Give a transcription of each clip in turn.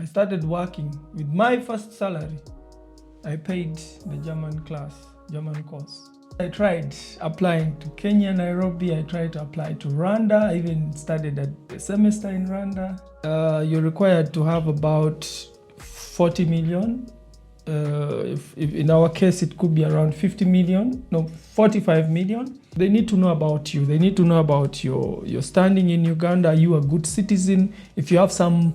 I started working with my first salary. I paid the German course. I tried applying to Kenya, Nairobi. I tried to apply to Rwanda. I even studied a semester in Rwanda. You're required to have about 40 million. If in our case, it could be around 45 million. They need to know about you. They need to know about your standing in Uganda. Are you a good citizen? If you have some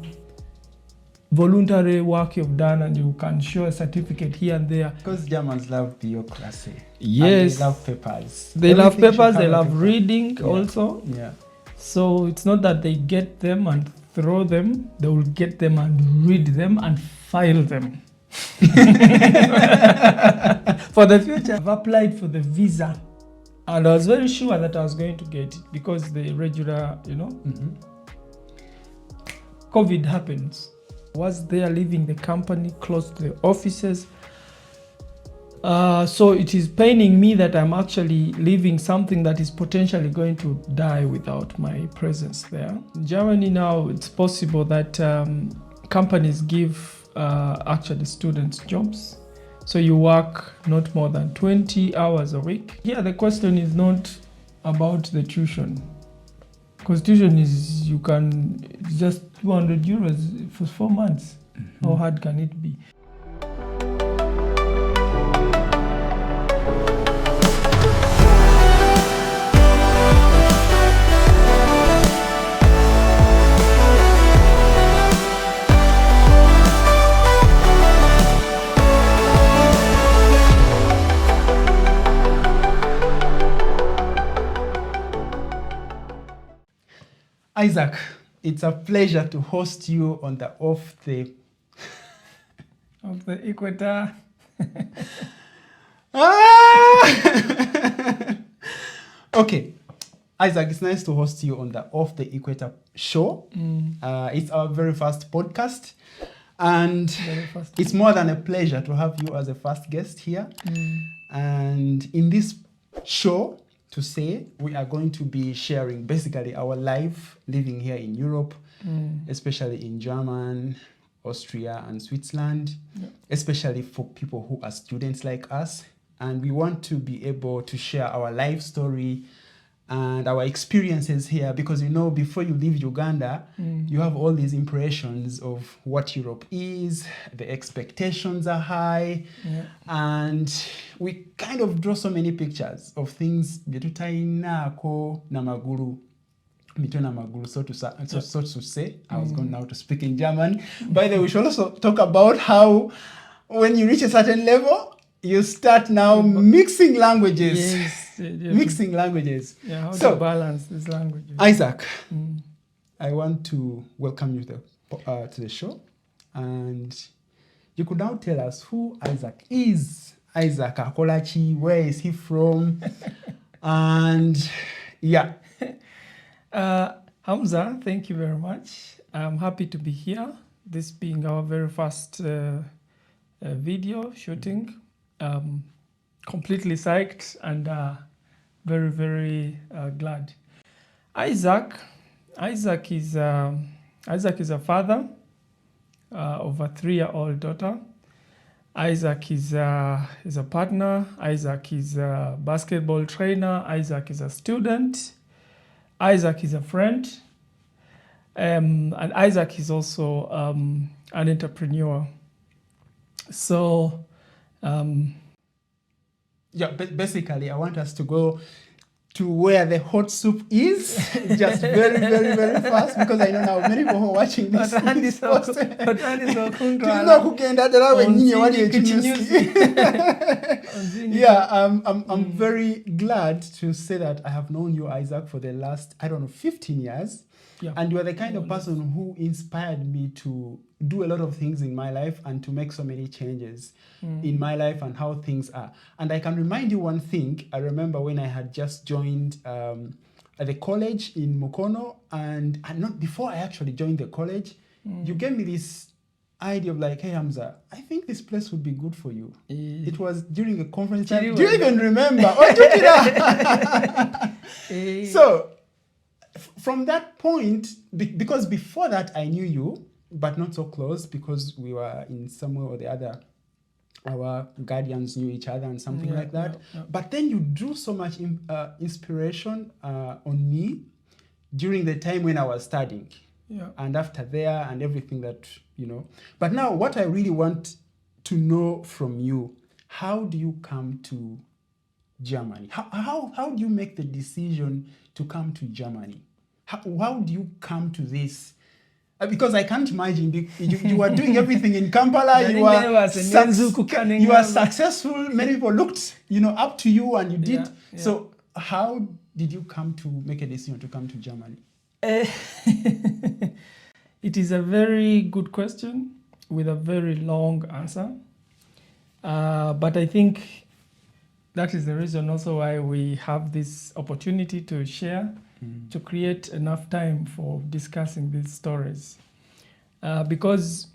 voluntary work you've done and you can show a certificate here and there. Because Germans love bureaucracy. Yes. And they love papers. They love papers, they love reading also. Yeah. So it's not that they get them and throw them. They will get them and read them and file them. For the future, I've applied for the visa. And I was very sure that I was going to get it because the regular, COVID happens. Was there leaving the company, close to the offices. So it is paining me that I'm actually leaving something that is potentially going to die without my presence there. In Germany now, it's possible that companies give actually students jobs. So you work not more than 20 hours a week. Here the question is not about the tuition. Because tuition is, just 200 euros for 4 months. Mm-hmm. How hard can it be? Isaac, it's a pleasure to host you on the Off the Equator. Okay, Isaac, it's nice to host you on the Off the Equator show. It's our very first podcast, and it's more than a pleasure to have you as a first guest here. And in this show, we are going to be sharing basically our life living here in Europe, especially in Germany, Austria, and Switzerland, especially for people who are students like us. And we want to be able to share our life story and our experiences here because, before you leave Uganda, you have all these impressions of what Europe is, the expectations are high, and we kind of draw so many pictures of things, so to say. I was going now to speak in German. By the way, we should also talk about how when you reach a certain level, you start now mixing languages. Yes. Mixing languages. Yeah, how to balance these languages. Isaac, I want to welcome you to the show. And you could now tell us who Isaac is. Isaac Akolachi, where is he from? And Hamza, thank you very much. I'm happy to be here. This being our very first video shooting. Completely psyched and very, very glad. Isaac is a father of a 3-year-old daughter. Isaac is a partner. Isaac is a basketball trainer. Isaac is a student. Isaac is a friend. And Isaac is also an entrepreneur. So, basically, I want us to go to where the hot soup is, just very, very, very fast, because I know now many people who are watching this. I'm very glad to say that I have known you, Isaac, for the last, 15 years. Yeah. And you are the kind of person who inspired me to do a lot of things in my life and to make so many changes in my life and how things are. And I can remind you one thing. I remember when I had just joined at the college in Mukono, and not before I actually joined the college, you gave me this idea of like, hey Hamza, I think this place would be good for you. It was during a conference. Do you even remember? So from that point, because before that I knew you, but not so close because we were in some way or the other. Our guardians knew each other and something like that. But then you drew so much inspiration on me during the time when I was studying. Yeah. And after there and everything that, But now what I really want to know from you, how do you come to Germany? How do you make the decision to come to Germany? How do you come to this? Because I can't imagine you were doing everything in Kampala. You were successful. Many people looked, up to you, and you did. Yeah. So how did you come to make a decision to come to Germany? It is a very good question with a very long answer. But I think that is the reason also why we have this opportunity to share, to create enough time for discussing these stories. Because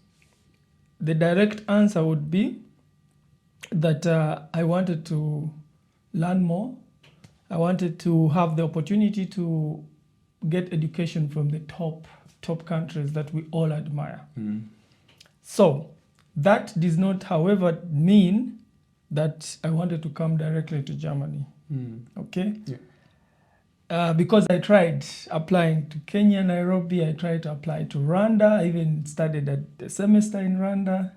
the direct answer would be that I wanted to learn more. I wanted to have the opportunity to get education from the top countries that we all admire. So that does not, however, mean that I wanted to come directly to Germany. Okay? Yeah. Because I tried applying to Kenya, Nairobi, I tried to apply to Rwanda, I even studied a semester in Rwanda.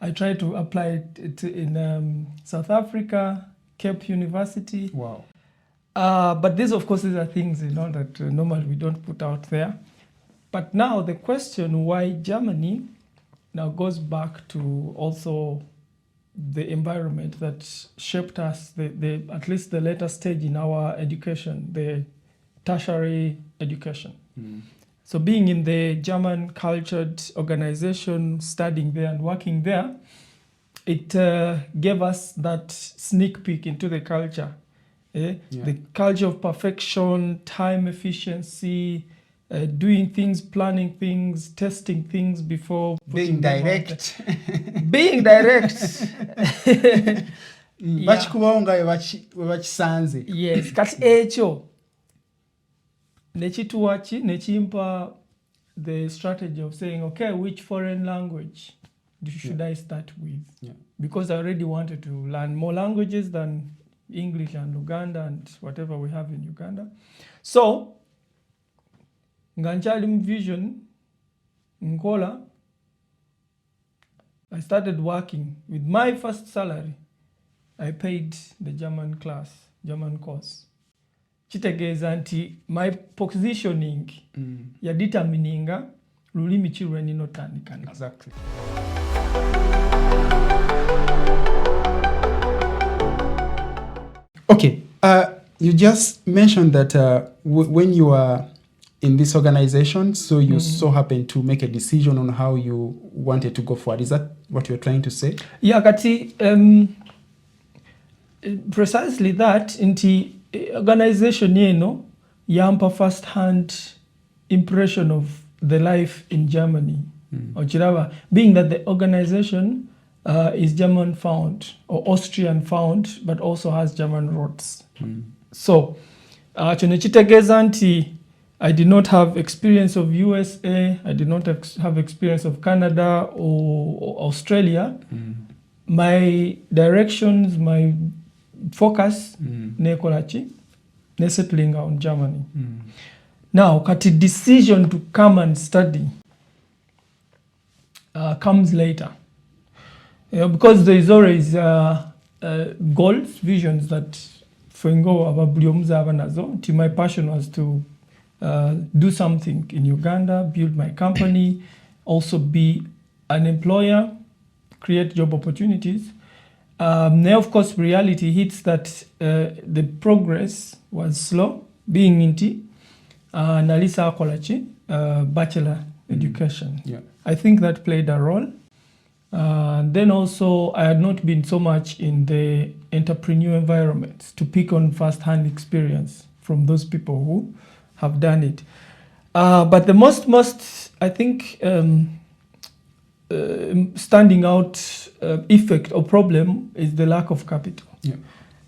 I tried to apply in South Africa, Cape University. Wow. But these, of course, these are things that normally we don't put out there. But now the question why Germany now goes back to also the environment that shaped us, at least the later stage in our education, the tertiary education. So being in the German cultured organization, studying there and working there, it gave us that sneak peek into the culture. The culture of perfection, time efficiency, doing things, planning things, testing things before being direct. Being direct. Yes, kati ekyo nekimpa the strategy of saying, okay, which foreign language should I start with? Because I already wanted to learn more languages than English and Uganda and whatever we have in Uganda. So nganchali vision nkola, I started working. With my first salary, I paid the German course. Kitegeeza nti my positioning ya determininga lulimi ki lwe ninotandikana. Exactly. Okay, you just mentioned that when you are in this organization, so you so happened to make a decision on how you wanted to go forward. Is that what you're trying to say? Yeah, kati precisely that. Inti organization yeno yampa first-hand impression of the life in Germany. Ochiraba, being that the organization is German found or Austrian found, but also has German roots. So, kitegeeza nti I did not have experience of USA, I did not have experience of Canada or Australia. My directions, my focus, ne settling on Germany. Now, kati decision to come and study comes later. Because there is always goals, visions that fengo ababuliomuza abanazo. My passion was to do something in Uganda, build my company, also be an employer, create job opportunities. Now, of course, reality hits that the progress was slow, being inti nalisa akolachi bachelor education. I think that played a role. Then also, I had not been so much in the entrepreneur environment to pick on first-hand experience from those people who have done it. But the most I think, standing out effect or problem is the lack of capital.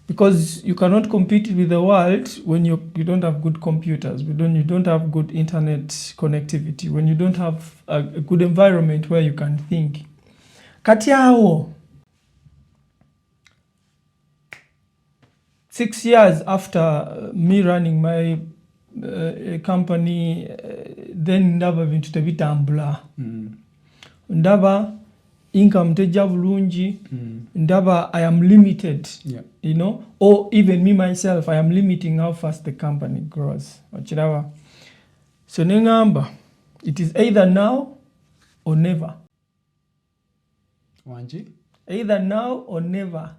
because you cannot compete with the world when you don't have good computers, you don't have good internet connectivity, when you don't have a good environment where you can think. Kati awo 6 years after me running my company, then ndaba bintu tebitambula. Ndaba income tejja bulungi, ndaba I am limited, you know, or even me myself, I am limiting how fast the company grows. Ochiraba. So nengamba, it is either now or never. Wanji? Either now or never.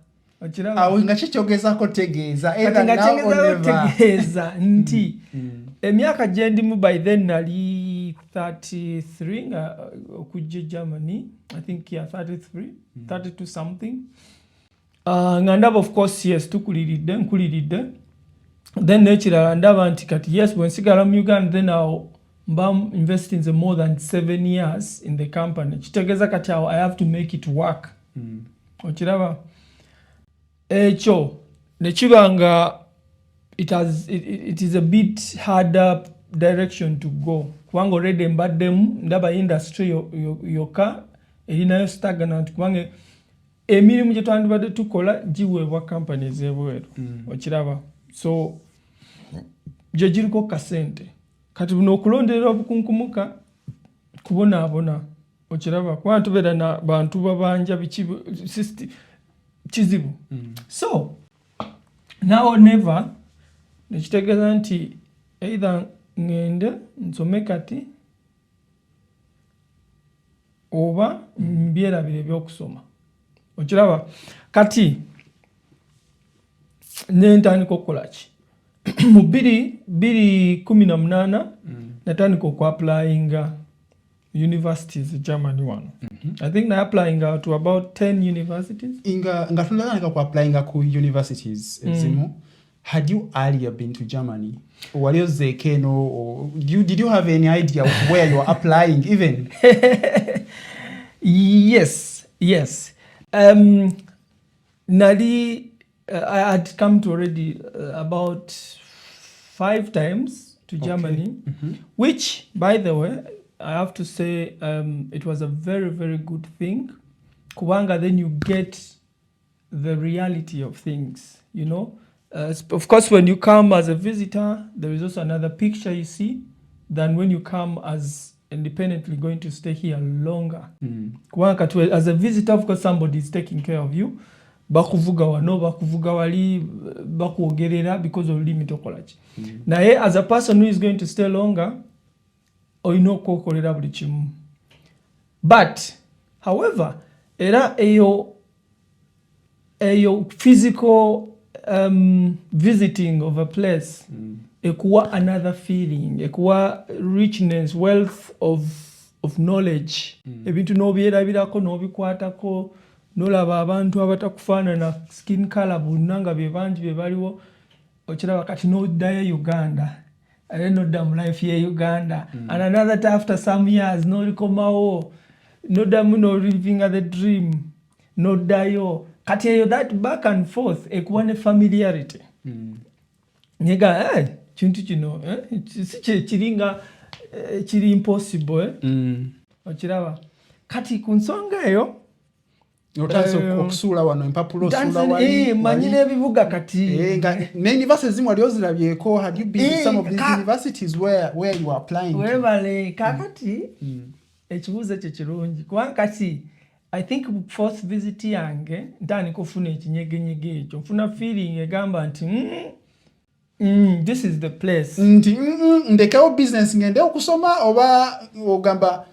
Ochiraba. Nga kikyogezako tegeeza, either now or never. Tegeeza nti emyaka gyendimu by then nali 33 okujja Germany, I think 32 something. Nga ndaba of course yes nkuliridde. Then nekirala ndaba nti kati yes when sigala mu Uganda then I'll invest in more than 7 years in the company. Kitegeeza kati I have to make it work. Okiraba ekyo nekibanga it is a bit harder direction to go. Kubanga already mbaddemu ndaba industry yoka erinayo stagnant kubanga emirimu gye twandibadde tukola giweebwa companies ebweru. Okiraba. So gye giriko kasente. Kati buno okulonderera obukunkumuka kubonaabona. Okiraba. Kubanga tubeera na bantu babanja kizibu. So now or never nekitegeeza nti either ngende nsome kati oba mbyerabire ebyokusoma. Okiraba kati nentandika okukola ki mu 2018 natandika okuapplyinga universities Germany one. I think na applying to about 10 universities. Nga tunatandika kuapplyinga ku universities ezimu. Had you earlier been to Germany? Or did you have any idea of where you were applying even? Yes. Nali, I had come to already about 5 times to Germany, which, by the way, I have to say it was a very, very good thing. Kubanga, then you get the reality of things, you know. Of course, when you come as a visitor, there is also another picture you see than when you come as independently going to stay here longer. As a visitor, of course, somebody is taking care of you. Bakuvuga wano, bakuvuga wali, bakuogerera because of limit okolachi. Naye as a person who is going to stay longer, oyino kokolera buli kimu. But, however, era eyo physical visiting of a place ekuwa another feeling, ekuwa richness, wealth of knowledge. Ebintu nobyerabirako nobikwatako nolaba abantu abatakufaanana skin color bunanga bebanji bebaliwo. Okiraba kati noddayo Uganda, nodda mu life ye Uganda, and another time after some years nolikomawo noddamu no living the dream noddayo. Kati eyo that back and forth ekuwa ne familiarity. Nyega kintu kino si kiringa kiri impossible. Okiraba kati ku nsonga eyo okusuula wano empapulo osuula wali manyi n'ebibuga kati ne universities zimu wali ozirabyeko. Had you been in some of these universities where you are applying? Webale kakati ekibuuzo ekyo kirungi kubanga kati I think fourth visit yange ntandika okufuna ekinyegenyege ekyo, nfuna feeling egamba nti this is the place. Nti ndekawo business ngende okusoma oba ogamba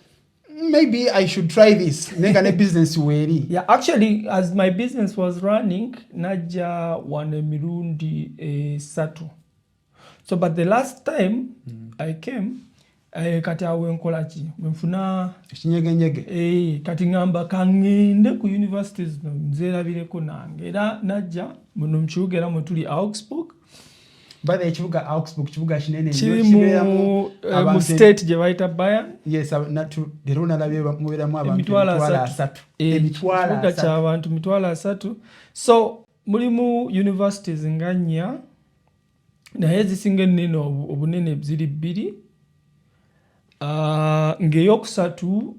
maybe I should try this. Nenga ne business weri. Yeah, actually, as my business was running, najja wane mirundi 3. So, but the last time I came, kati awe nkolaki mfuna kinyegenyege kati ngamba kangende ku universities nzerabireko nange era najja muno mkibuga era mwe Augsburg. By the ekibuga Augsburg kibuga kinene mu state gye bayita Bayern. Yes, lero nalabye muberamu abantu 3,000. Ekibuga ky'abantu 3,000. So mulimu universities nga 4 naye zisinga ennene obunene ziri 2 ng'eyokusatu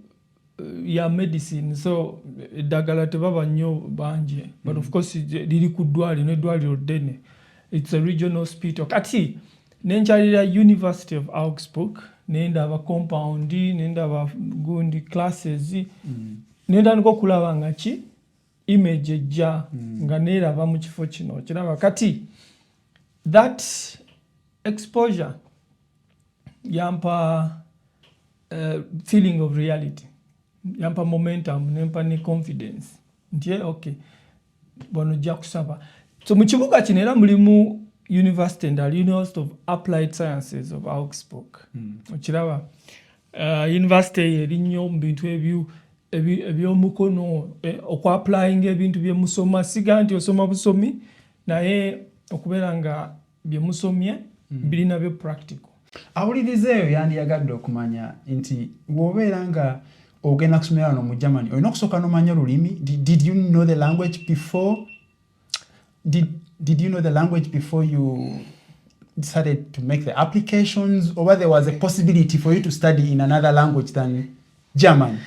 ya medicine, so eddagala tebaba nnyo bangi, but of course liri ku ddwaliro n'eddwaliro ddene, it's a regional hospital. Kati nenkyalira University of Augsburg nendaba compound nendaba gundi classes nendandika okulaba nga ki image ejja nga neeraba mu kifo kino kiraba kati that exposure yampa feeling of reality, yampa momentum, nempa ne confidence nti okay bono jja kusaba. So mu kibuga kino era mulimu University and University of Applied Sciences of Augsburg. Okiraba university eri nnyo mu bintu ebyomukono okwapplying ebintu byemusoma, siga nti osoma busomi naye okubeera nga byemusomye birina byo practical. Awuliriza eyo yandiyagadde okumanya nti bw'obeera nga ogenda kusomera wano mu Germany olina okusooka n'omanya olulimi. Did you know the language before? Did you know the language before you decided to make the applications, or whether there was a possibility for you to study in another language than German?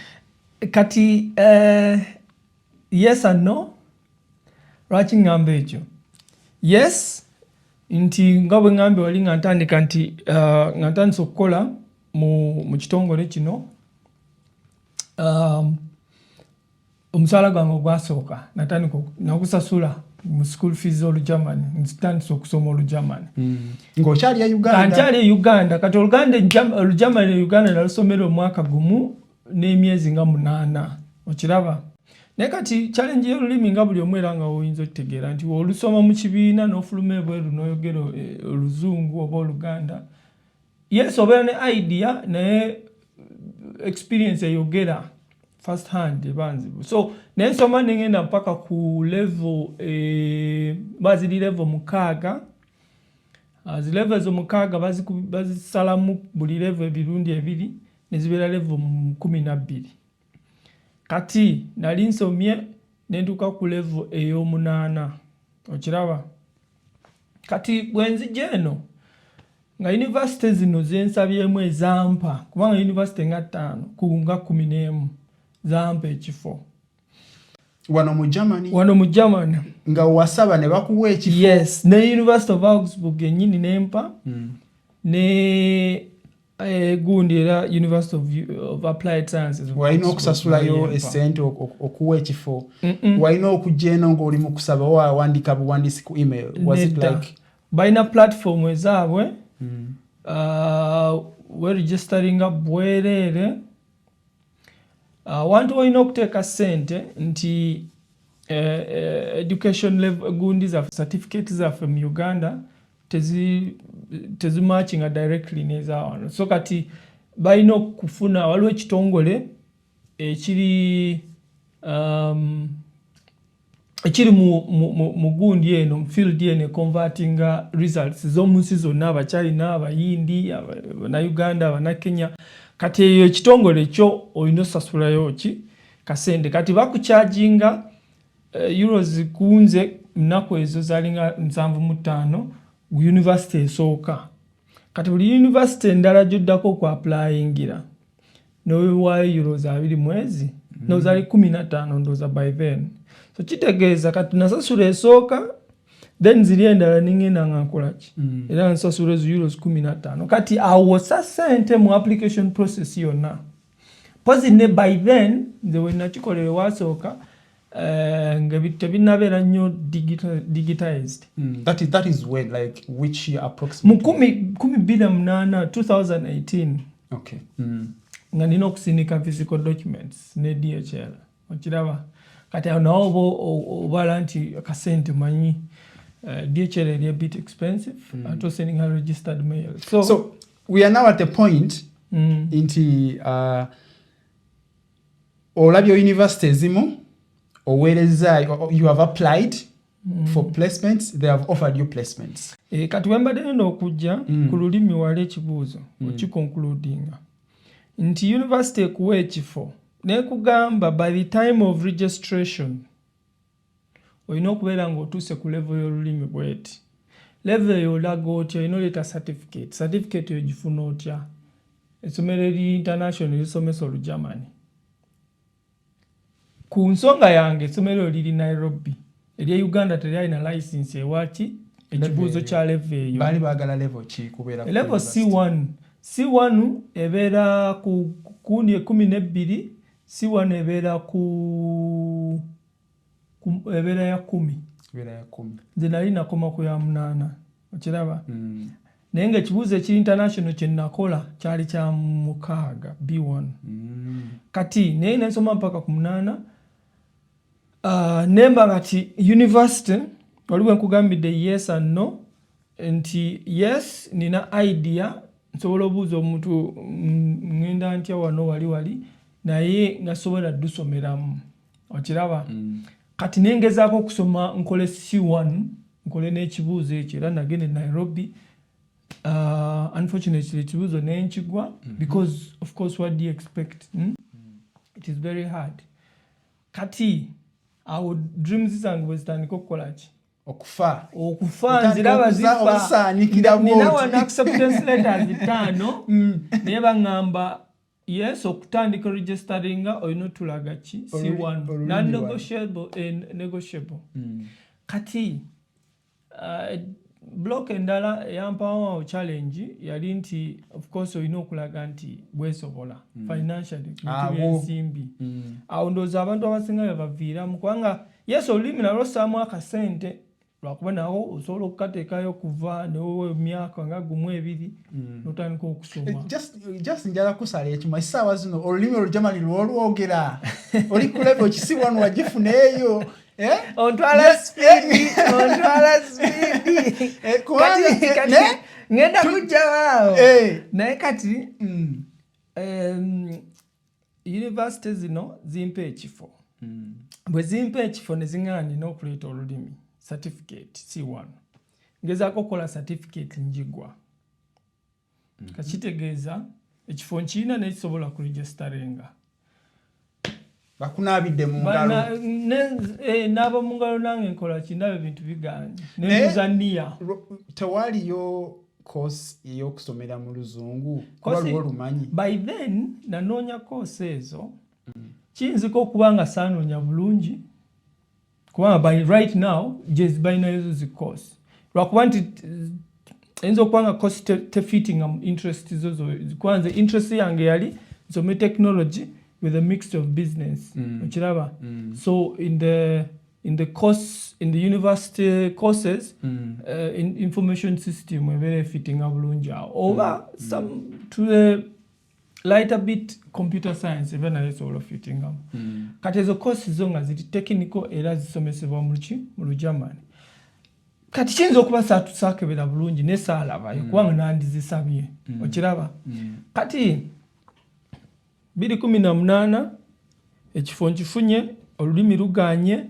Kati yes and no. Lwaki ngamba ekyo? Yes, nti nga bwe ngambe wali nga ntandika nti nga ntandise okukola mu kitongole kino, omusaala gwange ogwasooka natandika n'okusasula mu school fees Olugermani, ntandise okusoma Olugermani. Ng'okyali e Uganda? Nkyali e Uganda. Kati Olugermani e Uganda nalusomera omwaka gumu n'emyezi nga 8. Okiraba? Naye kati challenge y'olulimi nga buli omu era nga oyinza okutegeera nti olusoma mu kibiina n'ofuluma ebweru n'oyogera Oluzungu oba Oluganda, yes obeera ne idea naye experience eyogera first hand ebanzibu. So nensoma nengenda mpaka ku level baziri level 6. Zi levels 6 bazisalamu buli level ebirundi 2 nezibeera level 12. Kati nali nsomye nentuuka ku level ey'omunaana. Okiraba? Kati bwenzija eno nga university zino zensabyemu ezampa, kubanga university nga 5 ku nga 11 zampa ekifo. Wano mu Germany? Wano mu Germany. Nga wasaba ne bakuwa ekifo? Yes, ne University of Augsburg ennyini nempa, ne gundi era University of Applied Sciences. Walina okusasulayo essente okuwa ekifo? Walina okujja eno ng'oli mu kusaba wandika buwandiisi ku email? Was it like? Balina platform ezaabwe weregisteringa bwereere. Wantu walina okuteeka ssente nti education level gundi zaffe certificate zaffe mu Uganda tezimatchinga directly neza wano. So kati balina okufuna, waliwo ekitongole ekiri mu gundi eno field eno convertinga results z'omunsi zonna, abakyalina, abayindi, Uganda, Abannakenya. Kati eyo ekitongole kyo olina osasulayo ki kasente. Kati bakucharginga euros kunze nnaku ezo zalinga 75 university esooka. Kati buli university endala gy'oddako okwapplyingira n'owaayo euros 2 mwezi n'ozali 15 ndowooza by then. So kitegeeza kati nasasula esooka then ziri endala ningenda nga nkolaki era nsasula ezo euros 15. Kati awosa ssente mu application process yonna. Pozi ne by then nze we nakikolere wasooka nga tebinabeera nnyo digitized. That is when, like, which year approximately? Mu 2018. Okay. Nga nina okusindika physical documents ne DHL. Okiraba? Kati nawo obala nti akasente manyi DHL is a bit expensive. I'm just sending her registered mail. So we are now at the point into olabyo university ezimu owereza, you have applied for placements, they have offered you placements. Kati wembadde nenda okujja ku lulimi wali ekibuuzo okiconcludinga nti university ekuwa ekifo nekugamba by the time of registration olina okubeera ng'otuuse ku level y'olulimi bweti. Level eyo olaga otya, olina oleeta certificate. Certificate eyo gifuna otya? Essomero eri international lisomesa Olugermani. Ku nsonga yange essomero liri Nairobi. Erya Uganda teryalina license ewaki ekibuuzo kya level eyo. Baali baagala level ki kubeera ku level C1. C1 ebeera ku kundi 12, C1 ebeera ku ebeera ya 10. Nze nali nakoma ku ya 8. Okiraba? Naye ng'ekibuuzo ekiri international kye nakola kyali kya 6 B1. Kati naye nensoma mpaka ku 8. Nemba kati university waliwo nkugambidde yes and no nti yes nina idea nsobola obuuza omuntu ngenda ntya wano wali naye ngasobola dusomeramu. Okiraba? Kati nengezaako okusoma nkole C1 nkole n'ekibuuzo ekyo era nagende Nairobi. Unfortunately ekibuuzo nenkigwa because of course what do you expect? It is very hard. Kati awo dreams zange bwe zitandika okukola ki? Okufa nziraba zifa. Nina wana acceptance letters 5 naye baŋŋamba yes okutandika registeringa olina otulaga ki? C1 non-negotiable. Kati block endala eyampawawo challenge yali nti of course olina okulaga nti bwesobola financially ensimbi. Awo ndowooza abantu abasinga bebaviiramu kubanga yes olulimi nalwo ssaamu akasente lwakuba nawo osobola okukateekayo kuva newowe emyaka nga 1-2 n'otandika okusoma. Just njala kusala ekimo essaawa zino olulimi Olugermani lwolwogera oli ku level ki C1 wagifuna eyo. Ontwala speedi. Kati ngenda kujja waawo. Naye kati university zino zimpa ekifo. Bwe zimpa ekifo ne ziŋŋaanira okuleeta olulimi certificate C1. Ngezaako okukola certificate njigwa. Kakitegeeza ekifo nkirina nekisobola kuregisteringa. Bakunaabidde mu ngalo. Naaba mu ngalo nange nkola ki ndaba ebintu biganye. Nebuuza nniya. Tewaliyo course ey'okusomera mu Luzungu kuba lwo lumanyi. By then nanoonya course ezo. Kiyinzika okuba nga saanoonya bulungi. Kubanga by right now jezi balina ezo zi course. Lwakuba nti eyinza okuba nga course tefitting interest zozo. Kwanza interest yange yali nsome technology with a mixture of business. Okiraba? So in the course, in the university courses, in information system we're very fitting bulungi over some to the lighter bit computer science even asobola fitting up. Kati ezo courses zo nga ziri technical era zisomesebwa mu Lugermani. Kati kiyinza okuba saakebera bulungi ne saalabayo kubanga nandizisabye. Okiraba? Kati 2018 ekifo nkifunye olulimi luganye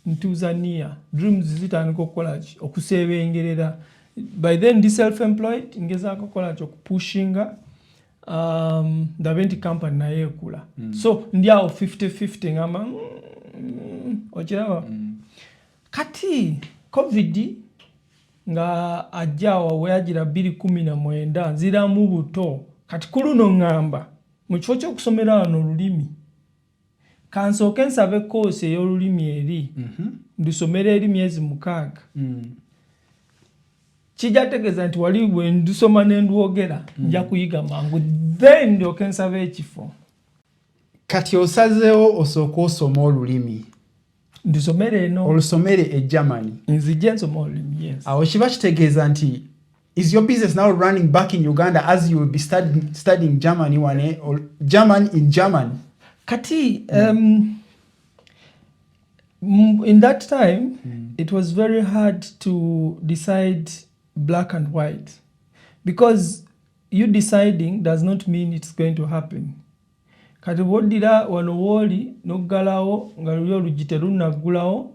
ntuuza nniya dreams zitandika okukola ki? Okusebengerera. By then ndi self-employed ngezaako okukola ki? Okupushinga ndabe nti company naye ekula. So ndi awo 50-50 ngamba okiraba? Kati COVID nga ajjawa weyagira 2019 nziramu buto. Kati ku luno ngamba mu kifo ky'okusomera wano olulimi kansooke nsabe course ey'olulimi eri ndusomera eri myezi 6. Kijja tegeeza nti wali bwe ndusoma ne ndwogera nja kuyiga mangu then ndyoke nsabe ekifo. Kati osazeewo osooka osoma olulimi ndusomere eno olusomere e Germany. Nzijja nsoma olulimi, yes. Awo kiba kitegeeza nti is your business now running back in Uganda as you will be studying Germany or German in German? Kati in that time it was very hard to decide black and white because you deciding does not mean it's going to happen. Kati wodira wano woli noggalawo nga luli olugi terunaggulawo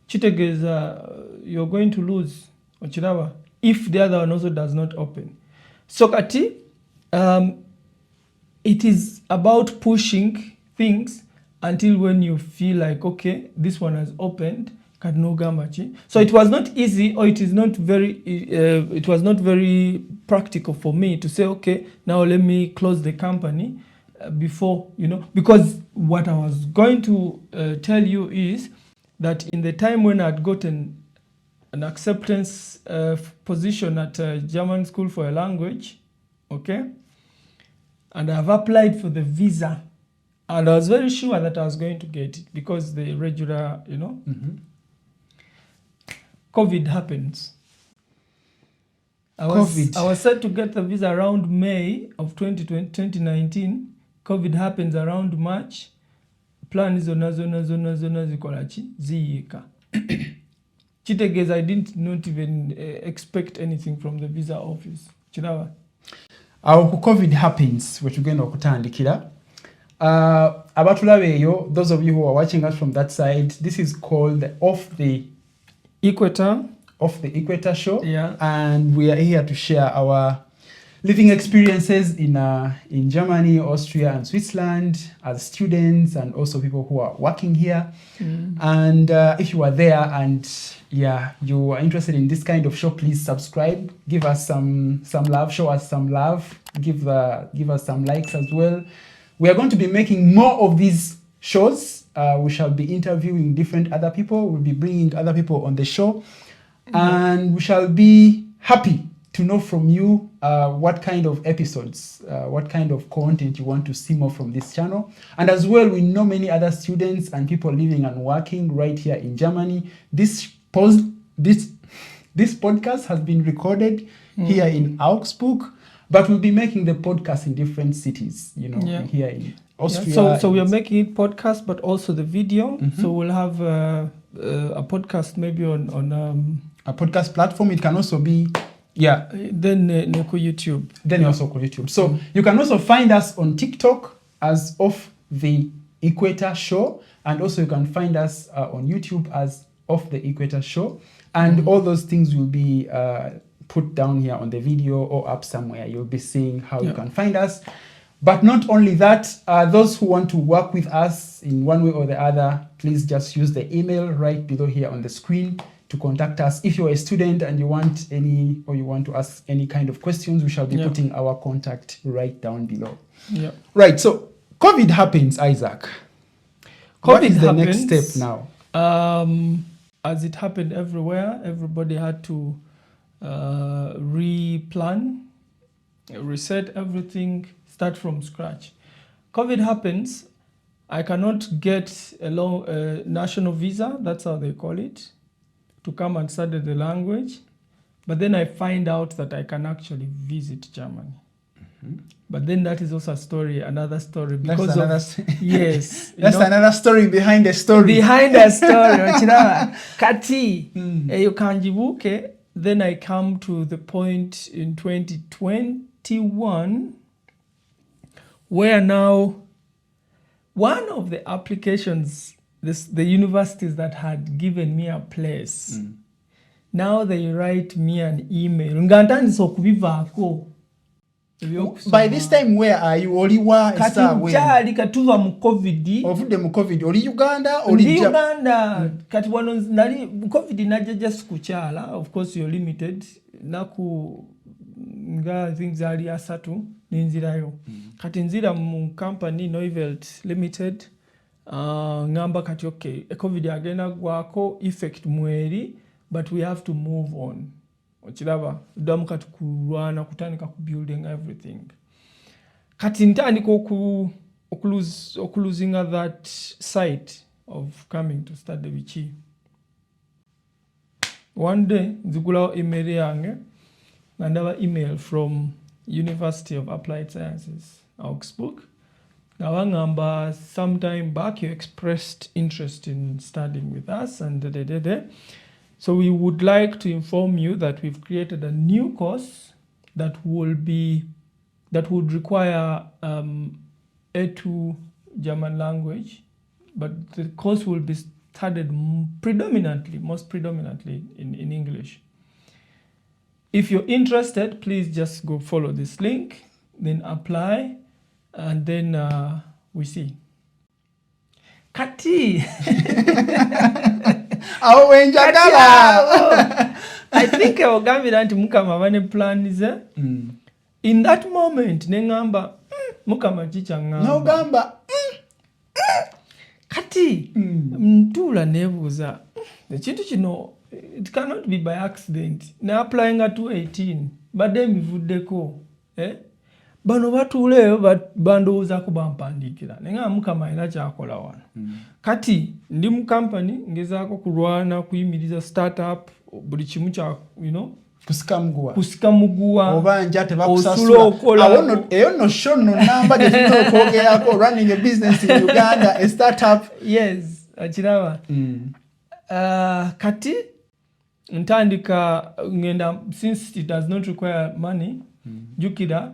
kitegeeza you're going to lose. Okiraba? If the other one also does not open. So kati it is about pushing things until when you feel like okay this one has opened So it was not easy, or it was not very practical for me to say, okay, now let me close the company before, because what I was going to tell you is that in the time when I'd gotten an acceptance position at a German school for a language, okay, and I've applied for the visa, and I was very sure that I was going to get it because the regular, COVID happens. I was set to get the visa around May of 2019. COVID happens around March. Plan zona zikolachi ziyika. Chitegeeza, I did not even expect anything from the visa office. Chirawa. COVID happens, wetugenda okutandikira. Abatulabeyo, those of you who are watching us from that side, this is called the Off the Equator show. Yeah. And we are here to share our living experiences in Germany, Austria, and Switzerland as students, and also people who are working here. And if you are there and you are interested in this kind of show, please subscribe, give us some love, show us some love, give us some likes as well. We are going to be making more of these shows. We shall be interviewing different other people. We'll be bringing other people on the show. And we shall be happy to know from you what kind of episodes, what kind of content you want to see more from this channel. And as well, we know many other students and people living and working right here in Germany. This podcast has been recorded here in Augsburg, but we'll be making the podcast in different cities, here in Austria. So we are making it podcast, but also the video. So we'll have a podcast maybe on a podcast platform. It can also be then YouTube. Then also on YouTube. So you can also find us on TikTok as Off the Equator Show, and also you can find us on YouTube as Off the Equator Show, and all those things will be put down here on the video or up somewhere. You'll be seeing how you can find us. But not only that, those who want to work with us in one way or the other, please just use the email right below here on the screen to contact us. If you're a student and you want to ask any kind of questions, we shall be putting our contact right down below. Yeah. Right. So COVID happens, Isaac. What is the next step now? As it happened everywhere, everybody had to replan, reset everything, start from scratch. COVID happens. I cannot get a national visa, that's how they call it, to come and study the language. But then I find out that I can actually visit Germany. But then that is also another story. Because yes. That's another story behind the story. Behind the story. Kati, Kanjibuke. Then I come to the point in 2021 where now one of the applications, the universities that had given me a place, now they write me an email. By this time, where are you? Oliwa katuva mu COVID. Ovude mu COVID. Oli Uganda? Oli Uganda. Kati wano nali COVID naja just kuchala. Of course you're limited. Naku nga things ali asatu ninzirayo. Kati nzira mu company Noivelt Limited. Ngamba kati okay. COVID agenda gwako effect mweri, but we have to move on. Ochiraba damu kati kulwana kutandika ku building everything. Kati ntandika okulosing that site of coming to study bichi. One day nzigulawo email yange ndaba email from University of Applied Sciences Augsburg. Ngamba sometime back you expressed interest in studying with us and So we would like to inform you that we've created a new course that would require A2 German language, but the course will be studied most predominantly in English. If you're interested, please just go follow this link, then apply, and then we see. Kati! awo wenjagala. I think ogambira nti mukama bane plans ze. In that moment nengamba mukama chicha ngamba. No gamba. Kati mtula nebuza. Ekintu kino it cannot be by accident. Na applying at 218 badde mivuddeko. Bano batuuleyo bandowooza kubampandikira nenga mukama era kyakola wano. Kati ndi mu company ngezaako kulwana kuyimiriza startup buli kimu kya kusika muguwa oba nja tebakusasula awo eyo no show no namba gye tulina okwogerako running a business in Uganda, a startup. Yes, akiraba. Kati ntandika ngenda since it does not require money jukira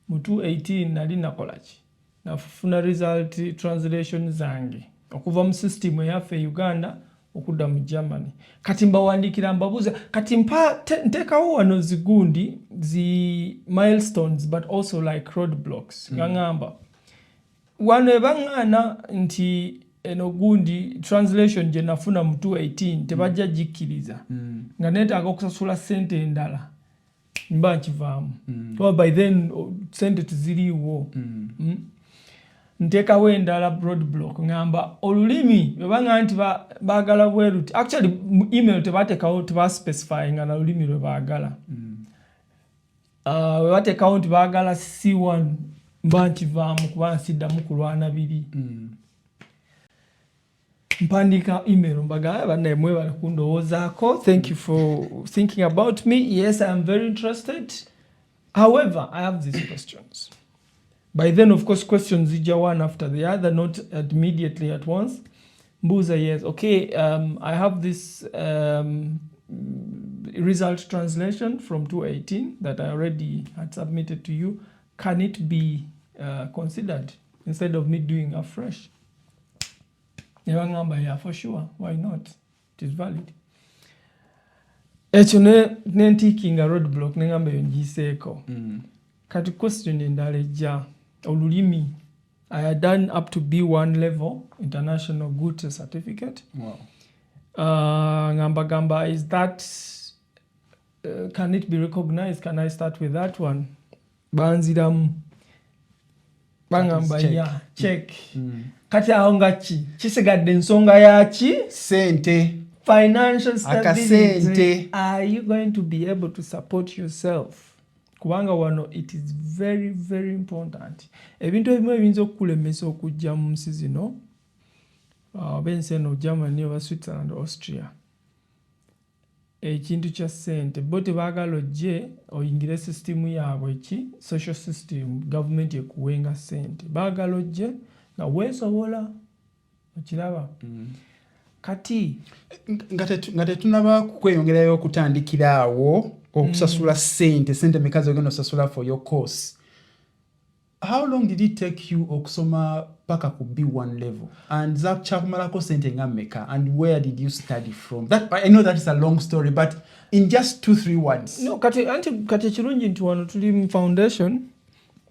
mu 218 nali nakolaki nafuna result translation zange okuva mu system yaffe Uganda okudda mu Germany. Kati mbawandikira mbabuza kati ntekawo wano zigundi zi milestones but also like roadblocks ngangamba wano ebangana nti eno gundi translation je nafuna mu 218 tebajja jikiriza nga netaaga okusasula sente endala mba nkivaamu by then sente tiziriiwo ntekawo endala roadblock ngamba olulimi webanga nti baagala bweruti actually email tebatekawo tebaspecifying na olulimi lwe baagala webatekawo nti baagala C1 mba nkivaamu kuba nsiddamu kulwana biri mpandika email mbaga banaye mwebale kundowoozaako. Thank you for thinking about me. Yes, I am very interested. However, I have these questions. By then, of course, questions zija one after the other, not immediately at once. Mbuza, yes, okay, I have this result translation from 218 that I already had submitted to you. Can it be considered instead of me doing afresh? Yeah, for sure. Why not? It is valid. Ekyo nentikinga roadblock nengamba yonjiseeko. Kati question endala olulimi. I had done up to B1 level international good certificate. Wow. Gamba, is that can it be recognized? Can I start with that one? Banziram bangamba ya check. Kati aongachi kisigadde ensonga yaki sente financial stability. Akasente. Are you going to be able to support yourself? Kubanga wano it is very very important. Ebintu ebimu ebiyinza okukulemesa okujja mu nsi zino bensi eno Germany oba Switzerland Austria ekintu kya ssente bo tebaagala ojje oyingire system yaabwe social system government ekuwenga ssente baagala ojje nga weesobola okiraba. Kati nga tetunaba kweyongerayo okutandikiraawo okusasula sente mekazi ogenda osasula for your course. How long did it take you okusoma paka ku B1 level? And kyakumalako sente nga meka? And where did you study from? That I know that is a long story, but in just 2-3 words. No, kati kirungi nti wano tuli mu foundation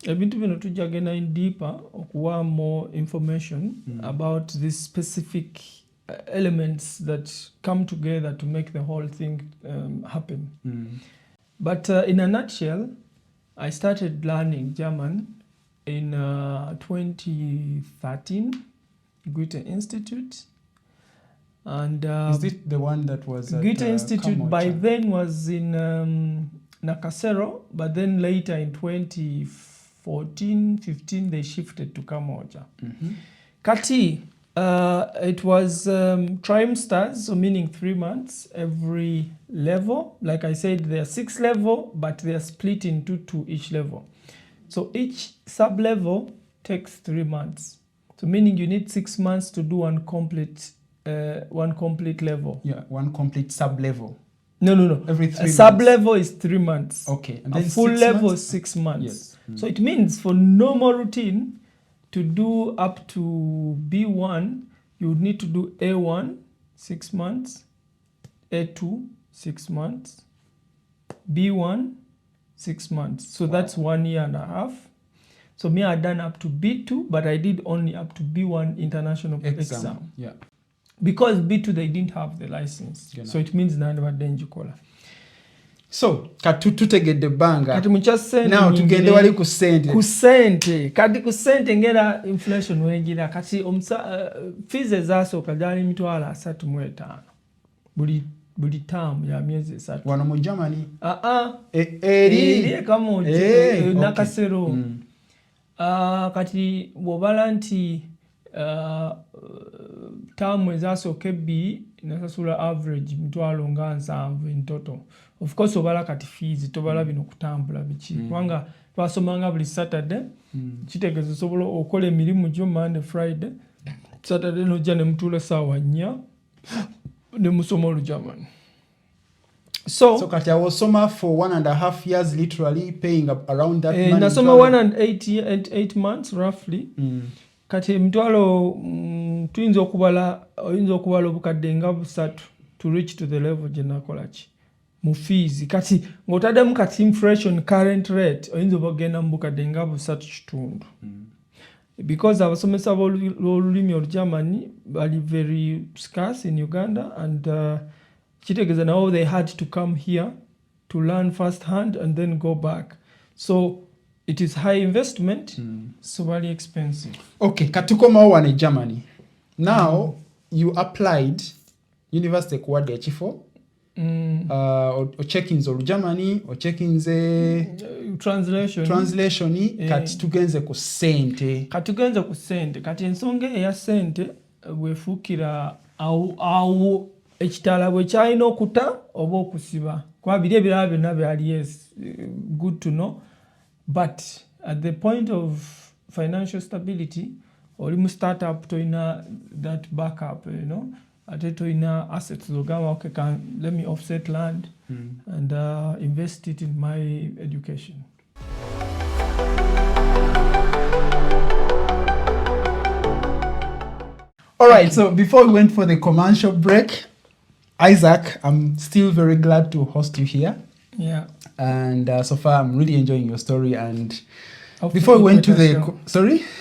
ebintu bino tujja genda in deeper okuwa more information about these specific elements that come together to make the whole thing happen. But in a nutshell, I started learning German in 2013, Goethe Institute. And is it the one that was at Goethe Institute Kamocha? by then was in Nakasero, but then later in 2014-15 they shifted to Kamocha. Kati, it was trimesters, so meaning 3 months every level. Like I said, there are 6 levels, but they are split into 2 each level. So each sub-level takes 3 months. So meaning you need 6 months to do one complete level. Yeah, one complete sub-level. No. Every 3 months. Sub-level is 3 months. Okay. And a then full 6 level months? is 6 months. Yes. So it means for normal routine, to do up to B1, you would need to do A1, 6 months, A2, 6 months, B1, 6 months. So that's 1 year and a half. So me, I done up to B2, but I did only up to B1 international exam. Yeah. because B2 they didn't have the license. Yeah, so it means nandibadde njikola. So tutegedde ebbanga kati mukyasente now tugende wali ku ssente kati ku ssente ngera inflation wegira kati fees ezasooka gyali $35,000 buli term ya myezi 3 wano mu Germany eri ekamoja nakasero. Kati bw'obala nti term ezasooka ebbiri nasasula average $7,000 in total. Of course obala kati fees tobala bino kutambula biki kubanga twasomanga buli Saturday kitegeeza osobola okola emirimu gyo Monday Friday Saturday nojja ne mutuula saawa 4 ne musoma Olugerman. So kati awosoma for 1.5 years literally paying around that money. Nasoma 1.8 months roughly. Kati emitwalo tuyinza okubala obukadde nga busatu to reach to the level gye nakolaki mu fees. Kati ng'otaddemu kati inflation current rate oyinza okugenda mu bukadde nga busatu kitundu. Because abasomesa b'olulimi Olugermani bali very scarce in Uganda and kitegeeza now they had to come here to learn first hand and then go back. So it is high investment, so very expensive. Okay, katukomawo wano Germany. Now you applied university kuwadde ekifo ochekinze Olugermani ochekinze translation kati tugenze ku ssente. Kati ensonga eya ssente bwefuukira awo ekitala bwe kyalina okuta oba okusiba kuba biri ebirala byonna byali yes good to know, but at the point of financial stability oli mu startup toyina that backup, ate toyina assets ogamba okay, let me offset land and invest it in my education. All right, so before we went for the commercial break, Isaac, I'm still very glad to host you here. Yeah. And so far, I'm really enjoying your story. And before we went to the...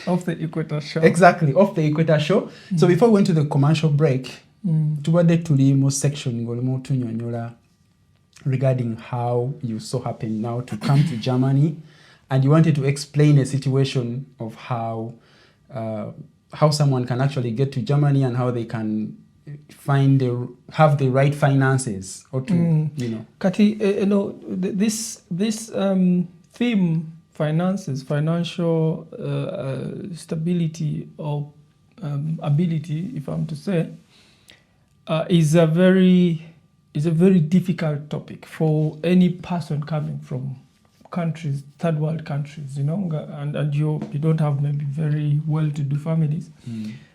Off the Equator show. Exactly, Off the Equator show. So before we went to the commercial break, tubadde tuli mu section ng'olimu tunyonyola regarding how you so happen now to come to Germany. And you wanted to explain a situation of how someone can actually get to Germany and how they can have the right finances or to Kati this theme finances, financial stability or ability, if I'm to say, is a very difficult topic for any person coming from countries, third world countries, and you don't have maybe very well-to-do families.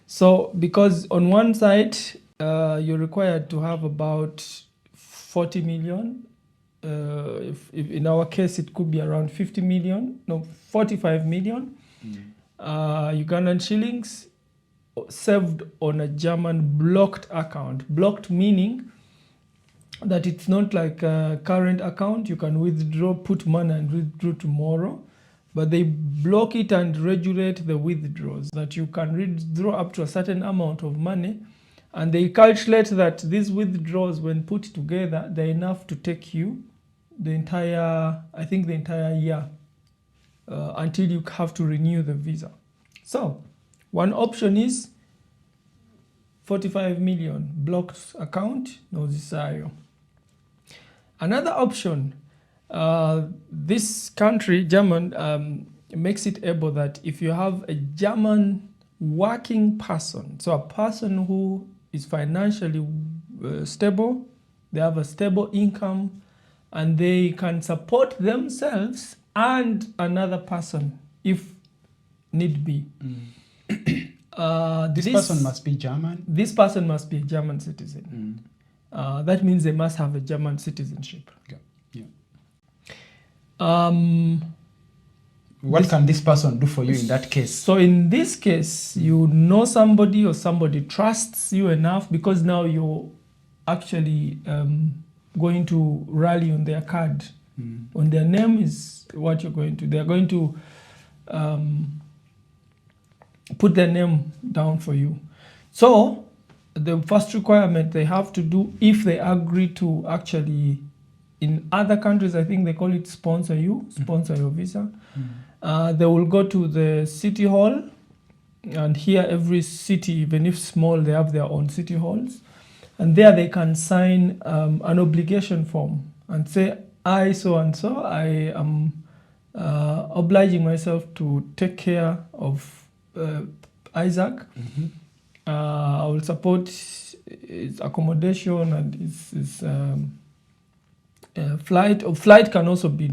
So because on one side you're required to have about 40 million. If in our case it could be around 45 million Ugandan shillings saved on a German blocked account. Blocked meaning that it's not like a current account you can withdraw, put money and withdraw tomorrow, but they block it and regulate the withdrawals, that you can withdraw up to a certain amount of money, and they calculate that these withdrawals, when put together, they're enough to take you the entire year until you have to renew the visa. So one option is 45 million blocked account, no desire. Another option, this country, German, makes it able that if you have a German working person, so a person who is financially stable, they have a stable income, and they can support themselves and another person if need be. This person must be German? This person must be a German citizen. That means they must have a German citizenship. Yeah. What can this person do for you in that case? So in this case, you know somebody or somebody trusts you enough, because now you're actually going to rally on their card. On their name is what you're going to. They're going to put their name down for you. So the first requirement they have to do, if they agree to actually, in other countries, I think they call it sponsor your visa. They will go to the city hall, and here every city, even if small, they have their own city halls. And there they can sign an obligation form and say, I so-and-so, I am obliging myself to take care of Isaac. I will support his accommodation and his flight. Flight can also be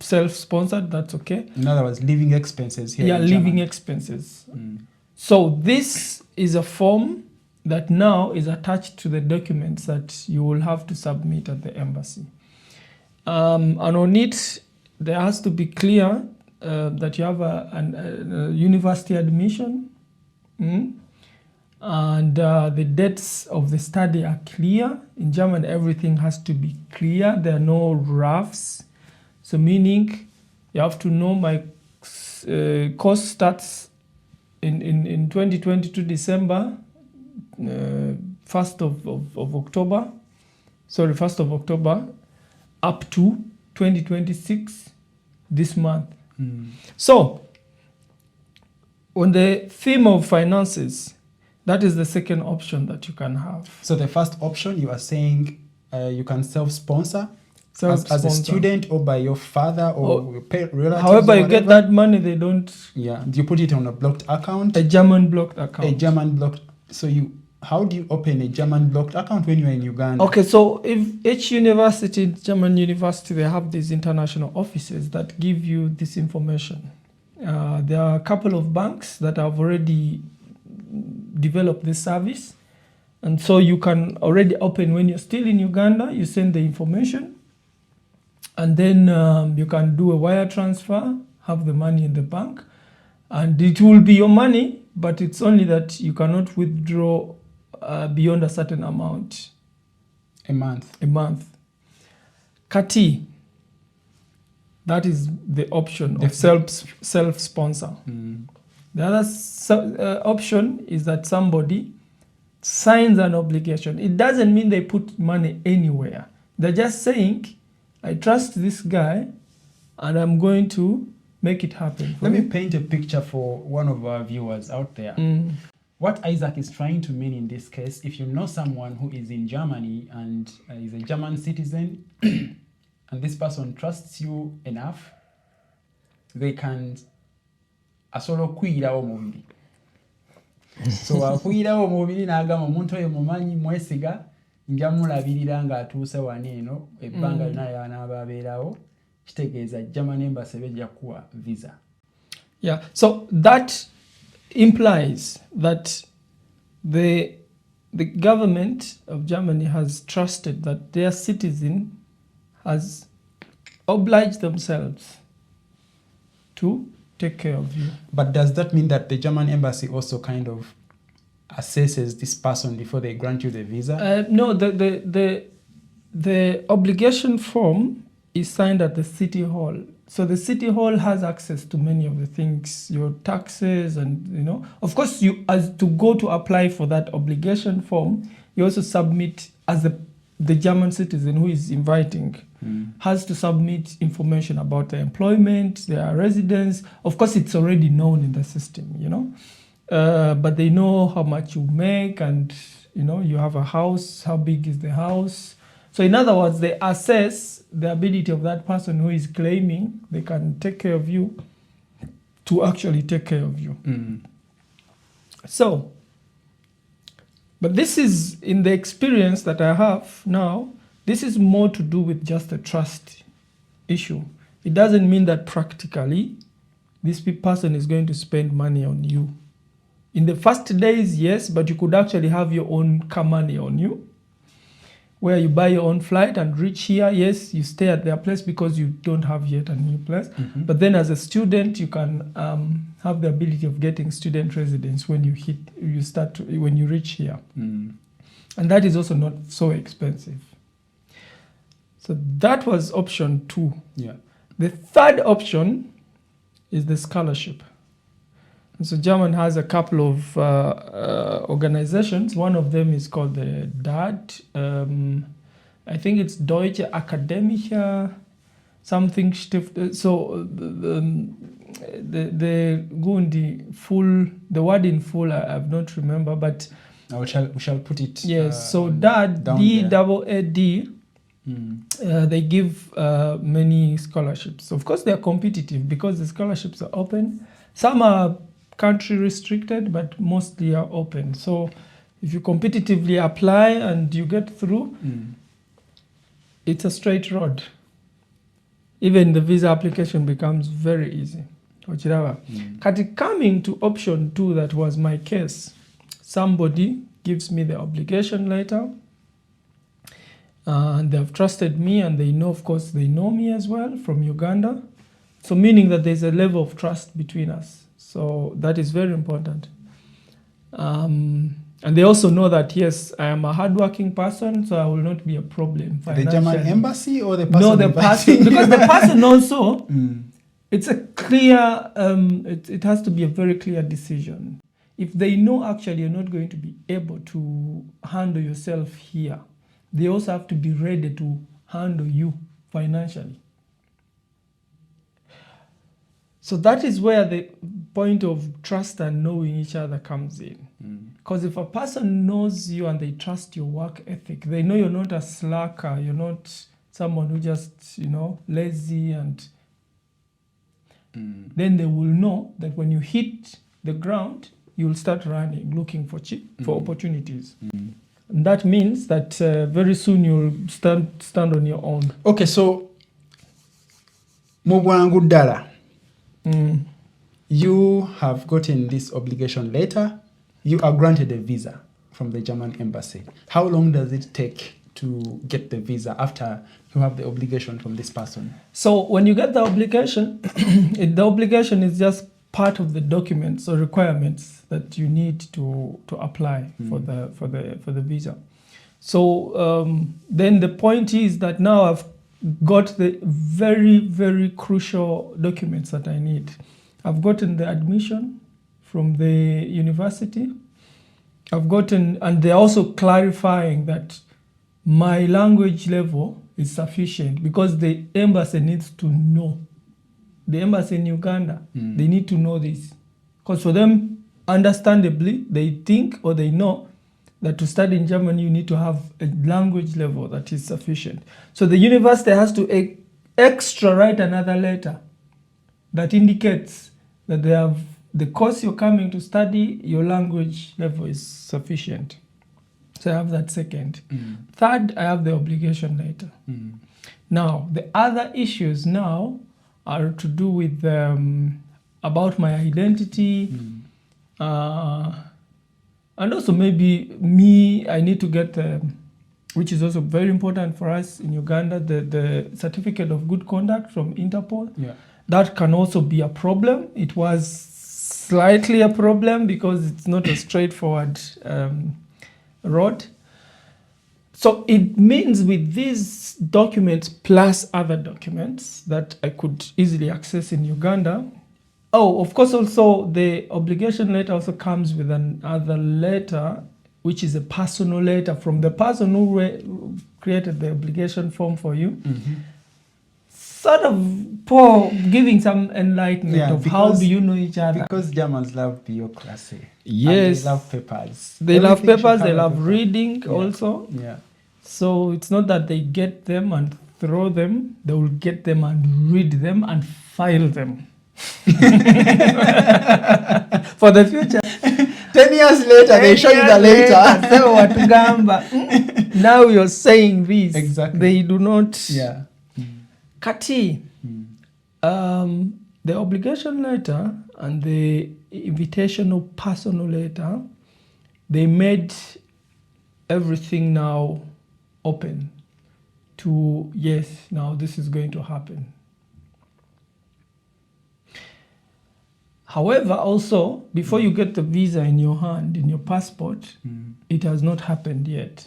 self-sponsored, that's okay. In other words, living expenses here. Yeah, living expenses. So this is a form that now is attached to the documents that you will have to submit at the embassy. And on it, there has to be clear that you have a university admission, and the dates of the study are clear. In German, everything has to be clear. There are no roughs. So meaning you have to know my course starts in 2022 December, 1st of October, sorry, 1st of October, up to 2026 this month. So on the theme of finances, that is the second option that you can have. So the first option, you are saying you can self-sponsor as a student or by your father or your relatives. However, you get that money, they don't. Yeah, you put it on a blocked account. A German blocked account. A German blocked. So how do you open a German blocked account when you're in Uganda? Okay, so if each university, German university, they have these international offices that give you this information. There are a couple of banks that have already developed this service. And so you can already open when you're still in Uganda, you send the information. And then you can do a wire transfer, have the money in the bank. And it will be your money, but it's only that you cannot withdraw beyond a certain amount. A month. Kati, that is the option of self-sponsor. The other option is that somebody signs an obligation. It doesn't mean they put money anywhere. They're just saying, I trust this guy and I'm going to make it happen. Let me paint a picture for one of our viewers out there. What Isaac is trying to mean in this case, if you know someone who is in Germany and is a German citizen, and this person trusts you enough, they can asolo kwirawo mubiri. So akwirawo mubiri n'agamba omuntu oyo mumanyi mwesiga nja mulabirira nga atuuse wano eno ebbanga lyonna ly'anaaba abeerawo, kitegeeza German embassy bejja kuwa visa. Yeah, so that implies that the government of Germany has trusted that their citizen has obliged themselves to take care of you. But does that mean that the German embassy also kind of assesses this person before they grant you the visa? No, the obligation form is signed at the city hall. So the city hall has access to many of the things, your taxes, and of course, you as to go to apply for that obligation form, you also submit as the German citizen who is inviting has to submit information about their employment, their residence. Of course, it's already known in the system, but they know how much you make, and you have a house. How big is the house? So in other words, they assess the ability of that person who is claiming they can take care of you to actually take care of you. So, but this is, in the experience that I have now, this is more to do with just a trust issue. It doesn't mean that practically this person is going to spend money on you. In the first days, yes, but you could actually have your own car money on you, where you buy your own flight and reach here. Yes, you stay at their place because you don't have yet a new place. But then as a student, you can have the ability of getting student residence when you reach here. And that is also not so expensive. So that was option 2. Yeah. The third option is the scholarship. So Germany has a couple of organizations. One of them is called the DAD. I think it's Deutsche Akademische something Stift. So the Gundi full, the word in full I've not remember, but we shall put it. Yes. So DAD, DAAD. They give many scholarships. Of course, they are competitive because the scholarships are open. Some are country restricted, but mostly are open. So if you competitively apply and you get through, it's a straight road. Even the visa application becomes very easy. Coming to option 2, that was my case. Somebody gives me the obligation letter. And they've trusted me, and they know, of course, they know me as well from Uganda. So meaning that there's a level of trust between us. So that is very important. And they also know that, yes, I am a hardworking person, so I will not be a problem financially. The German embassy or the person? No, the person, because the person also, it's a clear, it has to be a very clear decision. If they know actually you're not going to be able to handle yourself here, they also have to be ready to handle you financially. So that is where the point of trust and knowing each other comes in. Because if a person knows you and they trust your work ethic, they know you're not a slacker, you're not someone who just, lazy, and then they will know that when you hit the ground, you'll start running, looking for opportunities. And that means that very soon you'll stand on your own. Okay, so Mubwangu Dara, you have gotten this obligation letter. You are granted a visa from the German embassy. How long does it take to get the visa after you have the obligation from this person? So when you get the obligation, the obligation is just part of the documents or requirements that you need to apply for the visa. So then the point is that now I've got the very, very crucial documents that I need. I've gotten the admission from the university. I've gotten, and they're also clarifying that my language level is sufficient, because the embassy needs to know. The embassy in Uganda, they need to know this. Because for them, understandably, they think or they know that to study in Germany, you need to have a language level that is sufficient. So the university has to extra write another letter that indicates that they have the course you're coming to study, your language level is sufficient. So I have that second. Third, I have the obligation letter. Now, the other issues now are to do with about my identity, and also maybe me, I need to get, which is also very important for us in Uganda, the certificate of good conduct from Interpol. Yeah. That can also be a problem. It was slightly a problem because it's not a straightforward road. So it means with these documents plus other documents that I could easily access in Uganda. Oh, of course, also the obligation letter also comes with another letter, which is a personal letter from the person who created the obligation form for you. Sort of giving some enlightenment of how do you know each other. Because Germans love bureaucracy. Yes. And they love papers. They love papers, they love reading also. Yeah. So it's not that they get them and throw them, they will get them and read them and file them. For the future. 10 years later, they show you the letter. Now you're saying this. Exactly. They do not. Yeah. Kati, the obligation letter and the invitational personal letter, they made everything now open to, yes, now this is going to happen. However, also, before you get the visa in your hand, in your passport, it has not happened yet.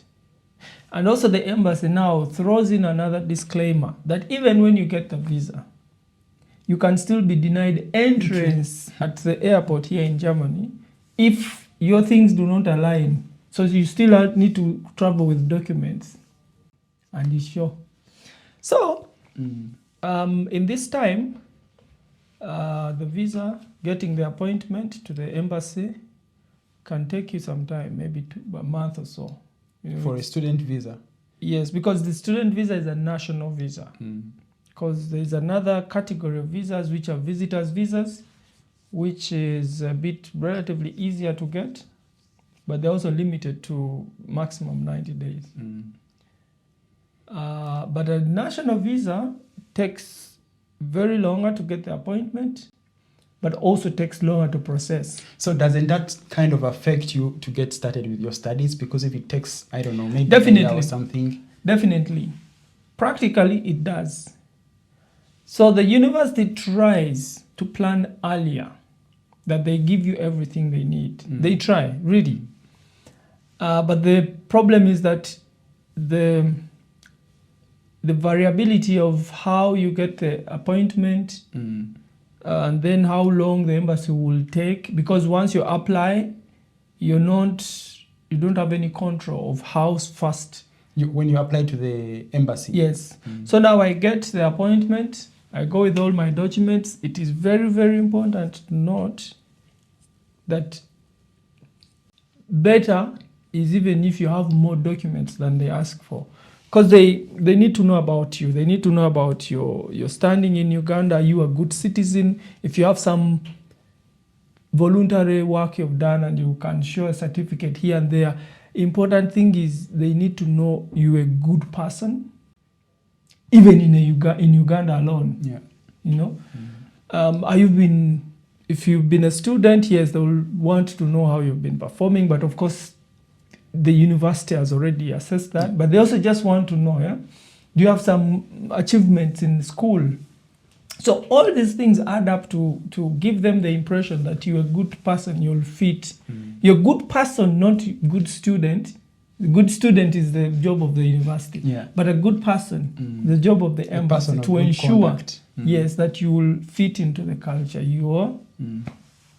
And also the embassy now throws in another disclaimer that even when you get the visa, you can still be denied entrance at the airport here in Germany if your things do not align. So you still need to travel with documents. And you sure. So, in this time, the visa, getting the appointment to the embassy can take you some time, maybe a month or so. For a student visa? Yes, because the student visa is a national visa. Because there's another category of visas which are visitors visas, which is a bit relatively easier to get, but they're also limited to maximum 90 days. But a national visa takes very longer to get the appointment, but also takes longer to process. So doesn't that kind of affect you to get started with your studies? Because if it takes, I don't know, maybe Definitely. a year or something. Definitely. Practically, it does. So the university tries to plan earlier, that they give you everything they need. They try, really. But the problem is that the variability of how you get the appointment and then how long the embassy will take, because once you apply, you don't have any control of how fast. When you apply to the embassy? Yes. So now I get the appointment, I go with all my documents. It is very, very important to note that better is even if you have more documents than they ask for. Because they need to know about you. They need to know about your standing in Uganda. Are you a good citizen? If you have some voluntary work you've done and you can show a certificate here and there. Important thing is they need to know you're a good person, even in Uganda alone. Yeah. You know, if you've been a student, yes, they will want to know how you've been performing. But of course, the university has already assessed that. But they also just want to know, do you have some achievements in school? So all these things add up to give them the impression that you're a good person, you'll fit. You're a good person, not good student. The good student is the job of the university. Yeah. But a good person, the job of the embassy, to ensure, yes, that you will fit into the culture. You are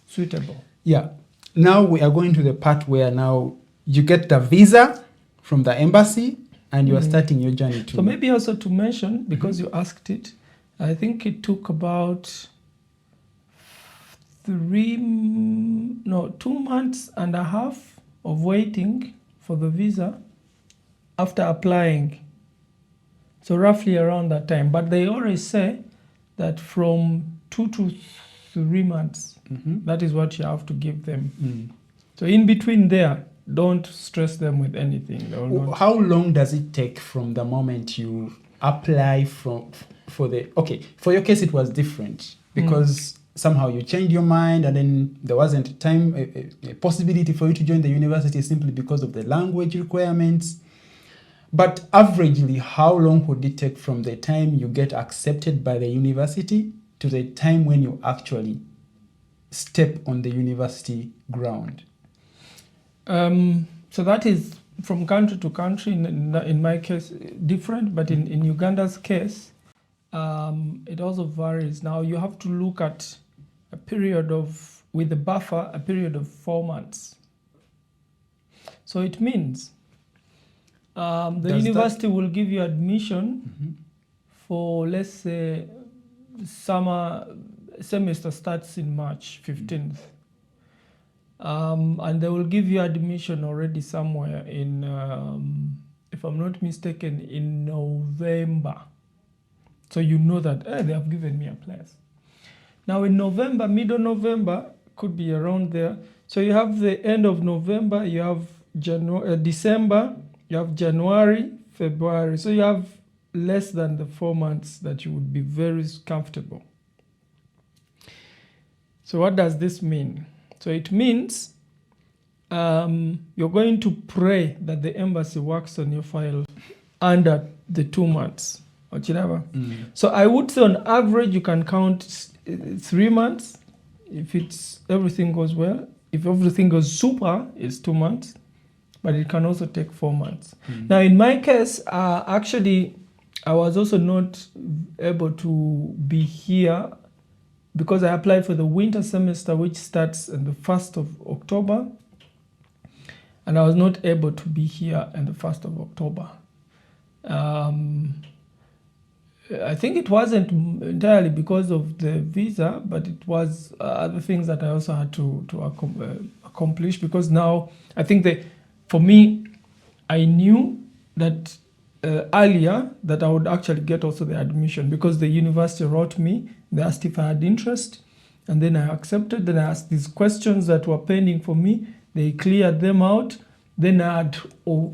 suitable. Yeah. Now we are going to the part where now you get the visa from the embassy and you are starting your journey too. So maybe also to mention, because you asked it, I think it took about 2 months and a half of waiting for the visa after applying. So roughly around that time. But they always say that from 2 to 3 months, that is what you have to give them. So in between there, don't stress them with anything. How long does it take from the moment you apply for your case it was different because somehow you changed your mind and then there wasn't a possibility for you to join the university simply because of the language requirements. But averagely, how long would it take from the time you get accepted by the university to the time when you actually step on the university ground? So that is from country to country. In my case, different, but in Uganda's case, it also varies. Now you have to look at a period of, with the buffer, a period of 4 months. So it means the university will give you admission for, let's say, semester starts in March 15th. And they will give you admission already somewhere in, if I'm not mistaken, in November. So you know that they have given me a place. Now in November, middle November, could be around there. So you have the end of November, you have December, you have January, February. So you have less than the 4 months that you would be very comfortable. So what does this mean? So it means you're going to pray that the embassy works on your file under the 2 months. So I would say on average you can count 3 months if everything goes well. If everything goes super, it's 2 months, but it can also take 4 months. Now in my case, actually I was also not able to be here because I applied for the winter semester, which starts on the 1st of October, and I was not able to be here on the 1st of October. I think it wasn't entirely because of the visa, but it was other things that I also had to accomplish, because now I think that for me, I knew that earlier that I would actually get also the admission, because the university wrote me, they asked if I had interest, and then I accepted. Then I asked these questions that were pending for me, they cleared them out, then I had to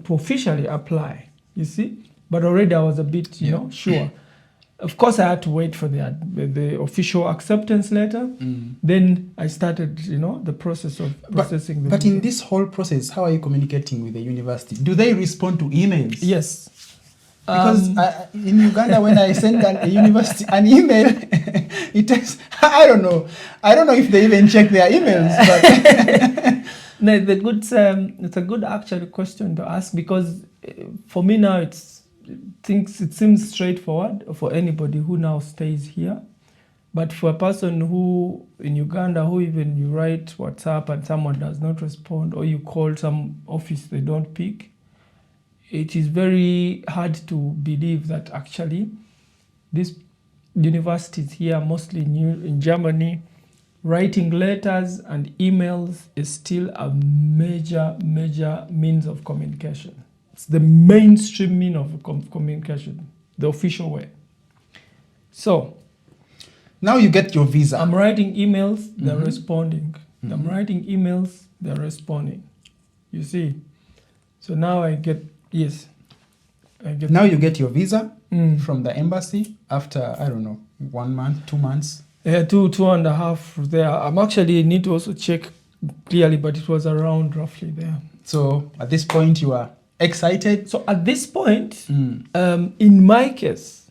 officially apply, you see, but already I was a bit, you know, sure. Of course, I had to wait for the official acceptance letter. Then I started, you know, the process of processing the But visa. in this whole process, how are you communicating with the university? Do they respond to emails? Yes. Because in Uganda, when I send a university an email, it takes, I don't know if they even check their emails. But No, it's a good actual question to ask, because for me now it seems straightforward for anybody who now stays here. But for a person who in Uganda, who even you write WhatsApp and someone does not respond, or you call some office, they don't pick, it is very hard to believe that actually these universities here, mostly in Germany, writing letters and emails is still a major means of communication. It's the mainstream means of communication, the official way. So now you get your visa. I'm writing emails, they're responding. I'm writing emails, they're responding. You see? So now I get, yes. Now you get your visa from the embassy after, I don't know, 1 month, 2 months? Yeah, two and a half there. I'm actually need to also check clearly, but it was around roughly there. So at this point you are excited? So at this point, in my case,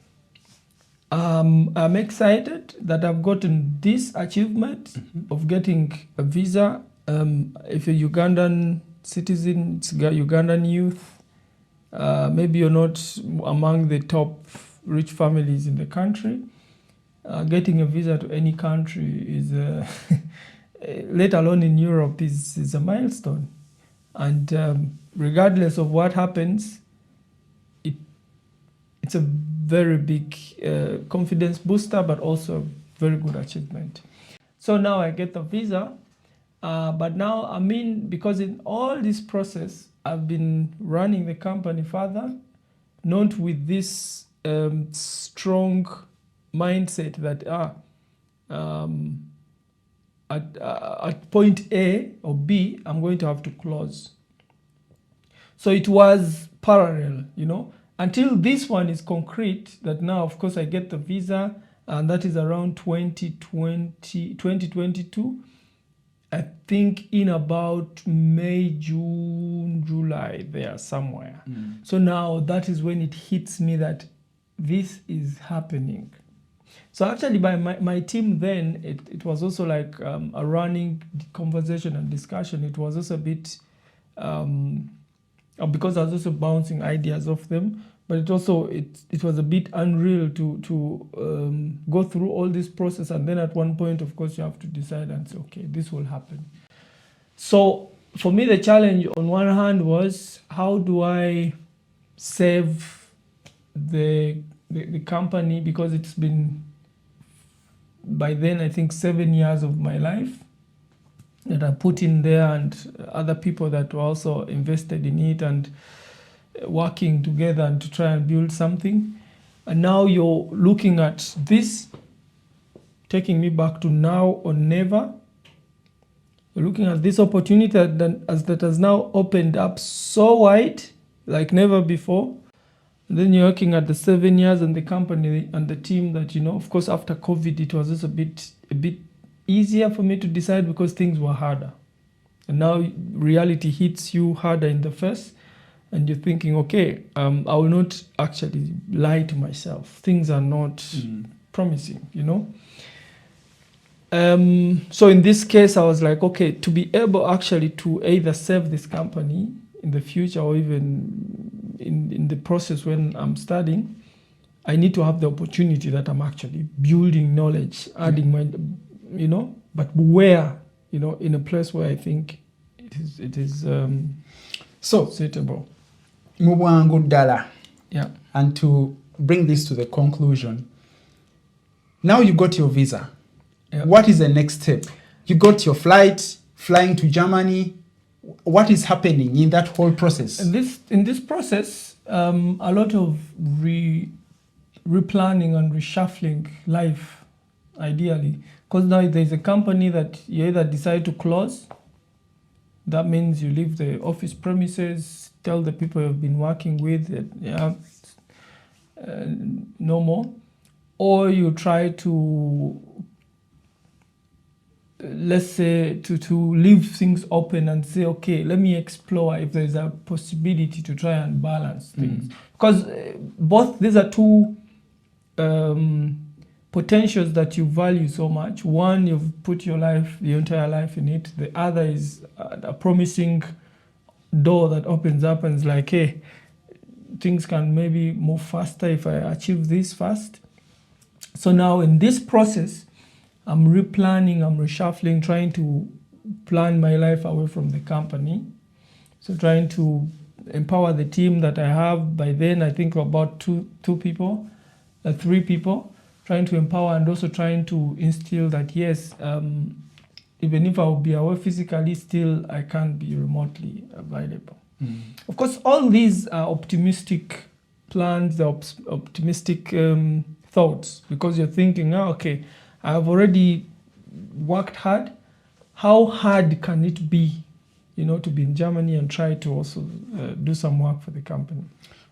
I'm excited that I've gotten this achievement of getting a visa. If a Ugandan citizen, Ugandan youth, maybe you're not among the top rich families in the country, getting a visa to any country is, let alone in Europe, is a milestone. And regardless of what happens, it's a very big confidence booster, but also a very good achievement. So now I get the visa, but now, I mean, because in all this process, I've been running the company further, not with this strong mindset that at point A or B, I'm going to have to close. So it was parallel, you know, until this one is concrete, that now, of course, I get the visa, and that is around 2022. I think in about May, June, July, there somewhere. So now that is when it hits me that this is happening. So actually by my team then, it was also like a running conversation and discussion. It was also a bit, because I was also bouncing ideas off them, but it was a bit unreal to go through all this process, and then at one point, of course, you have to decide and say, okay, this will happen. So for me, the challenge on one hand was, how do I save the company, because it's been, by then, I think 7 years of my life that I put in there, and other people that were also invested in it and working together and to try and build something. And now you're looking at this, taking me back to now or never. You're looking at this opportunity that has now opened up so wide, like never before. And then you're looking at the 7 years and the company and the team that, you know, of course, after COVID, it was just a bit easier for me to decide, because things were harder. And now reality hits you harder in the face, and you're thinking, okay, I will not actually lie to myself. Things are not promising, you know. So in this case, I was like, okay, to be able actually to either save this company in the future, or even in the process when I'm studying, I need to have the opportunity that I'm actually building knowledge, adding my, but where, in a place where I think it is so suitable. Mubwangu ddala. Yeah. And to bring this to the conclusion, now you got your visa. Yeah. What is the next step? You got your flight, flying to Germany. What is happening in that whole process? In this process, a lot of replanning and reshuffling life, ideally. Because now there's a company that you either decide to close. That means you leave the office premises, tell the people you've been working with that, no more. Or you try to, let's say, to leave things open and say, okay, let me explore if there's a possibility to try and balance things. Because both, these are two potentials that you value so much. One, you've put your entire life in it. The other is a promising door that opens up and is like, hey, things can maybe move faster if I achieve this fast. So now in this process, I'm replanning, I'm reshuffling, trying to plan my life away from the company. So trying to empower the team that I have. By then, I think about three people, trying to empower and also trying to instill that, yes, even if I will be away physically, still I can't be remotely available. Of course, all these are optimistic plans, optimistic thoughts, because you're thinking, okay, I've already worked hard. How hard can it be, to be in Germany and try to also do some work for the company?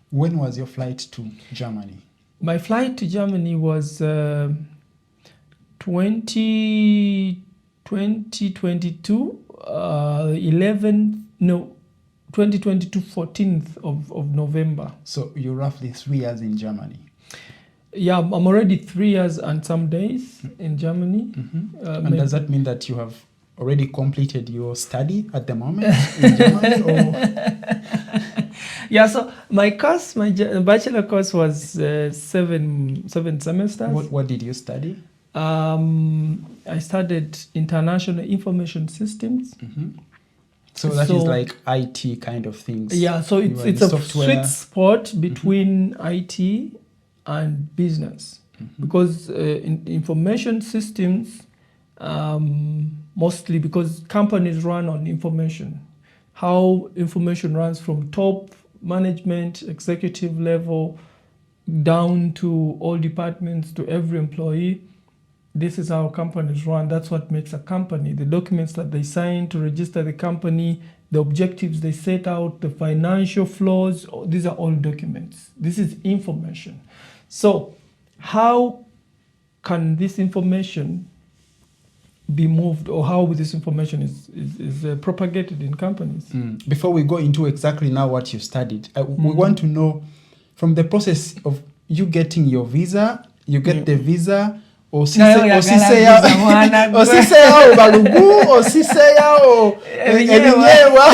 When was your flight to Germany? My flight to Germany was 2022, 14th of November. So you're roughly 3 years in Germany. Yeah, I'm already 3 years and some days in Germany. And does that mean that you have already completed your study at the moment in Germany? Or? Yeah, so my bachelor course was 7 semesters. What did you study? I studied international information systems. So that is like IT kind of things. Yeah, so it's a sweet spot between IT and business, because in information systems, mostly because companies run on information, how information runs from top management, executive level, down to all departments, to every employee. This is how companies run. That's what makes a company. The documents that they sign to register the company, the objectives they set out, the financial flows, these are all documents. This is information. So how can this information be moved, or how this information is propagated in companies? Before we go into exactly now what you studied, we want to know from the process of you getting your visa, you get the visa, osiseya balugu osiseya ebinyewa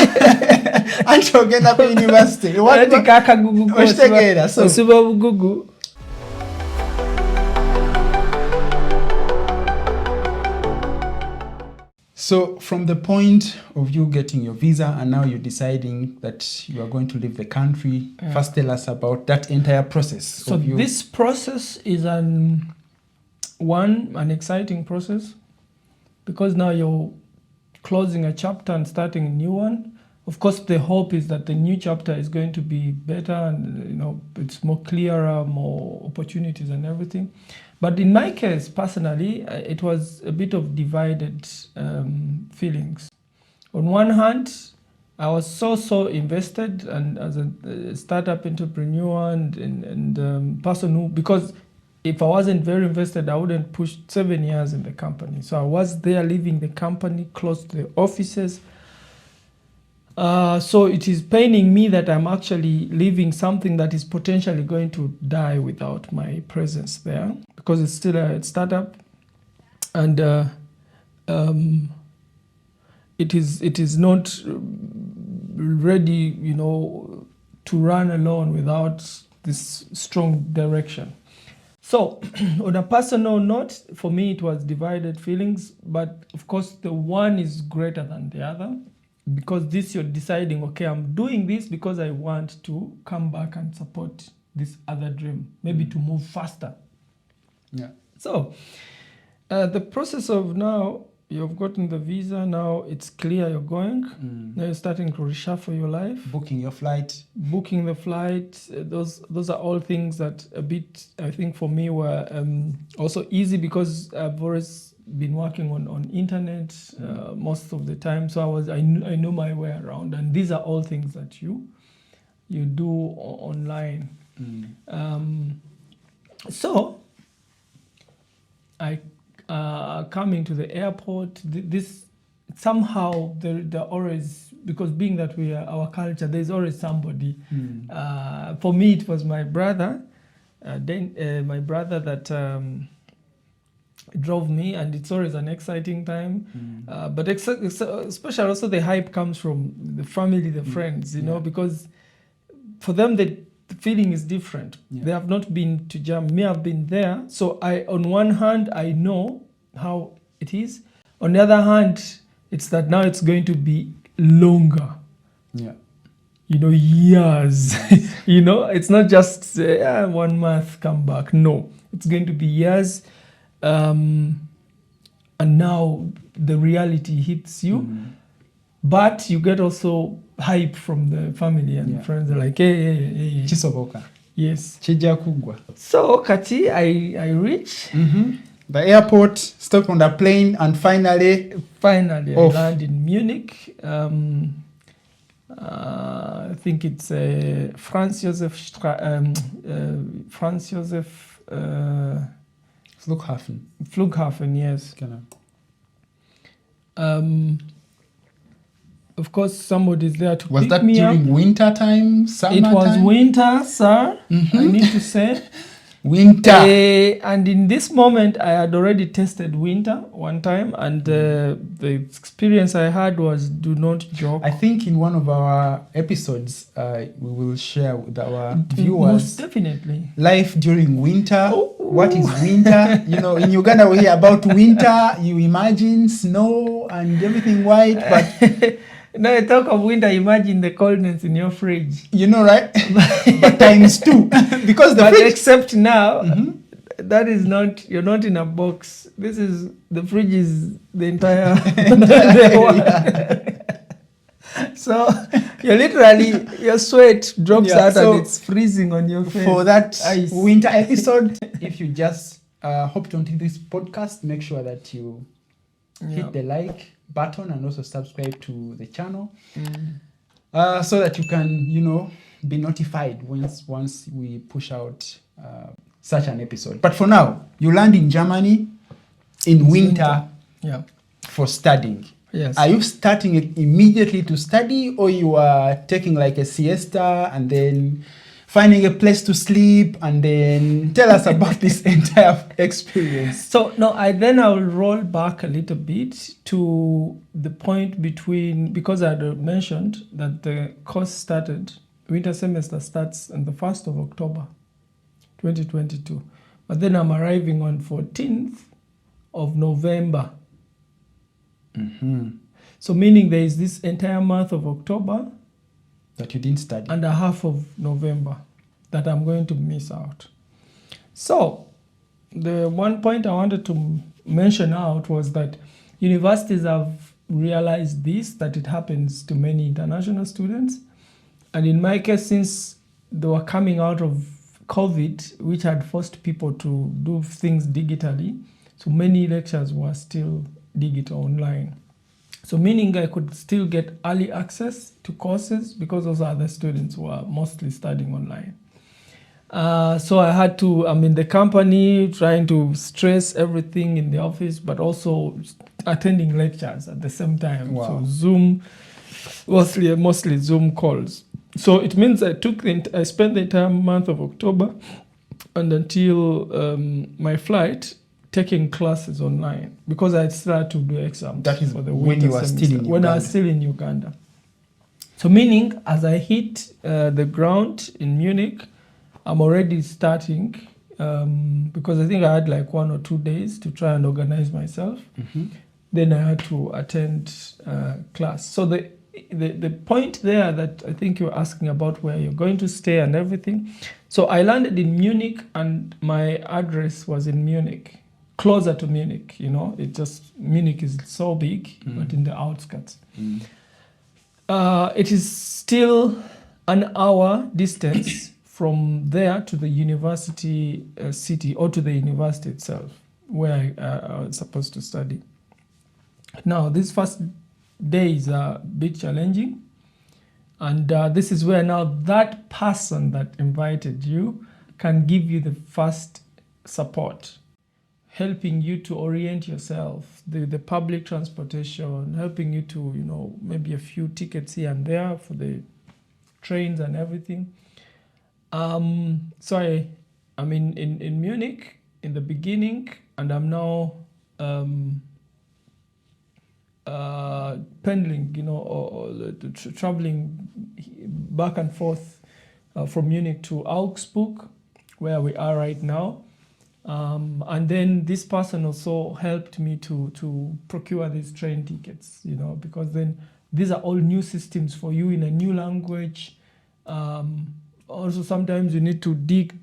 anti ogenda ku university okitegeera osiba obugugu. So from the point of you getting your visa and now you're deciding that you are going to leave the country, first tell us about that entire process. So this process is an exciting process, because now you're closing a chapter and starting a new one. Of course, the hope is that the new chapter is going to be better and it's more clearer, more opportunities and everything. But in my case, personally, it was a bit of divided feelings. On one hand, I was so invested, and as a startup entrepreneur and person who, because if I wasn't very invested, I wouldn't push 7 years in the company. So I was there leaving the company, close to the offices. So it is paining me that I'm actually leaving something that is potentially going to die without my presence there, because it's still a startup, and it is not ready, to run alone without this strong direction. So, on a personal note, for me, it was divided feelings, but of course, the one is greater than the other, because this you're deciding, okay, I'm doing this because I want to come back and support this other dream, maybe to move faster. Yeah. So, the process of now, you've gotten the visa, now it's clear you're going. Now you're starting to reshuffle your life. Booking your flight. Booking the flight, those are all things that a bit, I think for me, were also easy because I've always been working on internet most of the time. So I know my way around, and these are all things that you do online. So I coming to the airport, this somehow there always, because being that we are our culture, there's always somebody. For me, it was my brother. My brother that drove me, and it's always an exciting time. But especially also the hype comes from the family, the friends, you know, because for them the feeling is different. They have not been to Jam. Me, I've been there. So on one hand, I know how it is. On the other hand, it's that now it's going to be longer. Yeah. You know, years. You know, it's not just 1 month, come back. No, it's going to be years. And now the reality hits you. But you get also hype from the family and friends. They're like, hey. Chisoboka. Yes. Chija kugwa. So, Kati, I reach. The airport, stop on the plane, and finally I land in Munich. I think it's Franz Josef Flughafen, yes. Genau. Of course, somebody's there to Was pick that me up. during winter time, summer It was time? winter, sir. I need to say. Winter. And in this moment, I had already tested winter one time, and the experience I had was do not joke. I think in one of our episodes, we will share with our viewers. Most definitely. Life during winter. What is winter? You know, in Uganda we hear about winter. You imagine snow and everything white, but now you talk of winter, imagine the coldness in your fridge. you know, right? But times 2, because the fridge. Except now, that is not. You're not in a box. This is the fridge is the entire. So you're literally your sweat drops out and it's freezing on your face. For that ice. winter episode, if you just hopped onto this podcast, make sure that you hit the like button and also subscribe to the channel, so that you can, you know, be notified once we push out such an episode. But for now, you land in Germany in winter. For studying. Yes. Are you starting it immediately to study, or you are taking like a siesta and then finding a place to sleep? And then tell us about this entire experience. So no, I'll roll back a little bit to the point between, because I had mentioned that the course started, winter semester starts on the 1st of October 2022. But then I'm arriving on 14th of November. So meaning there is this entire month of October that you didn't study, and a half of November that I'm going to miss out. So the one point I wanted to mention out was that universities have realized this, that it happens to many international students. And in my case, since they were coming out of COVID, which had forced people to do things digitally, so many lectures were still digital online. So meaning I could still get early access to courses because those other students were mostly studying online. So I had to, I'm in the company trying to stress everything in the office, but also attending lectures at the same time. Wow. So Zoom, mostly Zoom calls. So it means I spent the entire month of October and until my flight, taking classes online because I still had to do exams. That is for the when you were semester, still in Uganda. When I was still in Uganda. So meaning as I hit the ground in Munich, I'm already starting because I think I had like 1 or 2 days to try and organize myself. Then I had to attend class. So the point there that I think you're asking about where you're going to stay and everything. So I landed in Munich, and my address was in Munich, closer to Munich. Munich is so big, but in the outskirts. It is still an hour distance from there to the university city, or to the university itself, where I was supposed to study. Now, these first days are a bit challenging, and this is where now that person that invited you can give you the first support, helping you to orient yourself, the public transportation, helping you to, maybe a few tickets here and there for the trains and everything. So I'm in Munich in the beginning, and I'm now pendling, or traveling back and forth from Munich to Augsburg, where we are right now. And then this person also helped me to procure these train tickets, because then these are all new systems for you in a new language. Also, sometimes you need to dig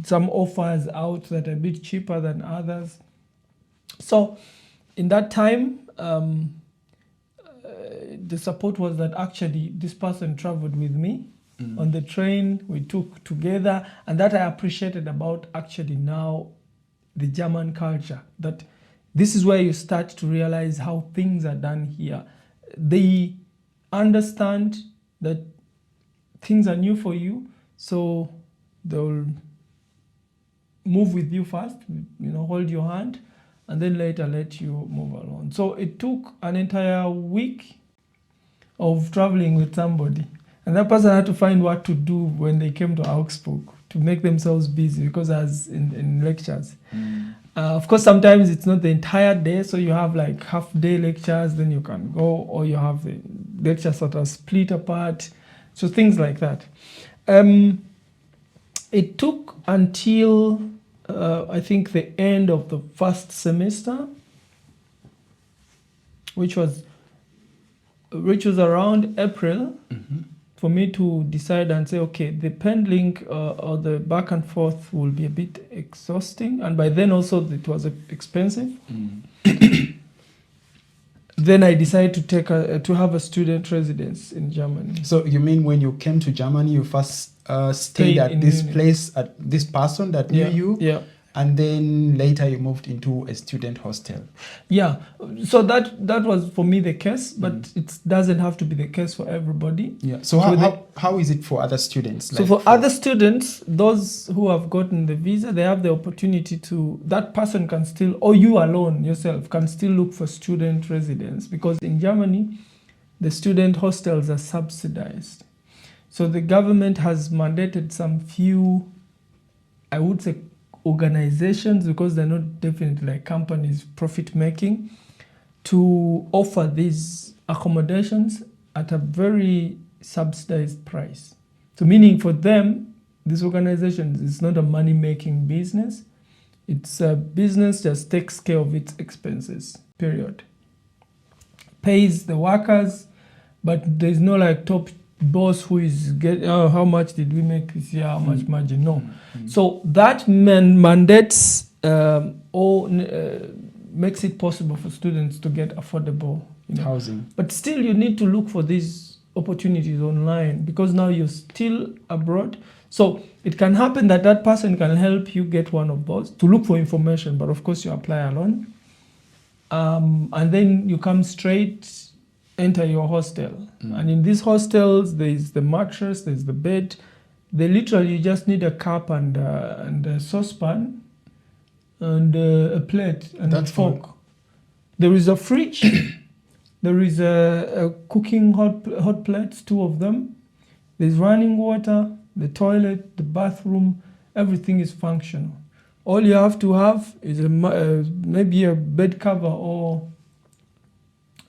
some offers out that are a bit cheaper than others. So in that time, the support was that actually this person traveled with me on the train. We took together, and that I appreciated about actually now the German culture, that this is where you start to realize how things are done here. They understand that things are new for you, so they'll move with you first, hold your hand, and then later let you move along. So it took an entire week of traveling with somebody, and that person had to find what to do when they came to Augsburg to make themselves busy, because I was in lectures. Of course, sometimes it's not the entire day, so you have like half-day lectures, then you can go, or you have the lectures that are split apart, so things like that. It took until I think the end of the first semester, which was around April, for me to decide and say, okay, the pendling or the back and forth will be a bit exhausting, and by then also it was expensive. Then I decided to have a student residence in Germany. So you mean when you came to Germany, you first stayed at this Munich. place, at this person that knew you? Yeah. And then later you moved into a student hostel. Yeah, so that was for me the case, but it doesn't have to be the case for everybody. Yeah. So how is it for other students? So for other students, those who have gotten the visa, they have the opportunity that person can still, or you alone yourself can still look for student residence, because in Germany, the student hostels are subsidized. So the government has mandated some few, I would say, organizations, because they're not definitely like companies profit making, to offer these accommodations at a very subsidized price. So meaning for them, these organizations, it's not a money making business. It's a business just takes care of its expenses, period. Pays the workers, but there's no like top boss who is how much did we make this year, how much margin, no. So that mandates or makes it possible for students to get affordable housing. But still you need to look for these opportunities online, because now you're still abroad. So it can happen that person can help you get one of those, to look for information, but of course you apply alone. And then you come straight, enter your hostel. And in these hostels, there's the mattress, there's the bed. They literally just need a cup and a saucepan and a plate and a fork. All. There is a fridge. There is a cooking hot plates, 2 of them. There's running water, the toilet, the bathroom, everything is functional. All you have to have is maybe a bed cover or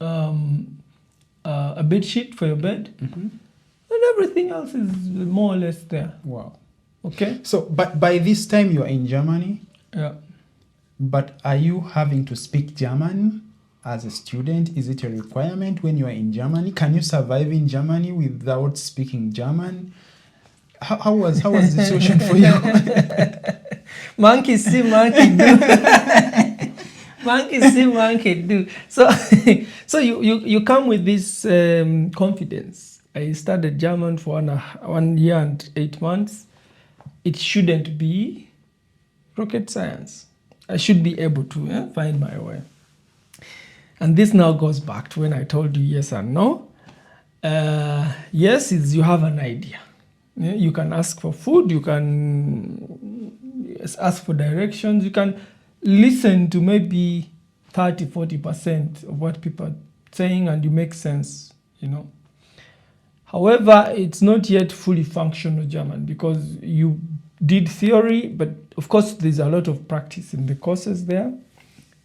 a bed sheet for your bed, and everything else is more or less there. Wow. Okay. So, but by this time you are in Germany. Yeah. But are you having to speak German as a student? Is it a requirement when you are in Germany? Can you survive in Germany without speaking German? How was the situation for you? Monkey see, monkey do. Monkey see, monkey do. So you come with this confidence. I studied German for 1 year and 8 months. It shouldn't be rocket science. I should be able to find my way. And this now goes back to when I told you yes and no. Yes is you have an idea. You can ask for food, you can ask for directions, you can listen to maybe 30-40% of what people are saying and you make sense, However, it's not yet fully functional German because you did theory, but of course there's a lot of practice in the courses there.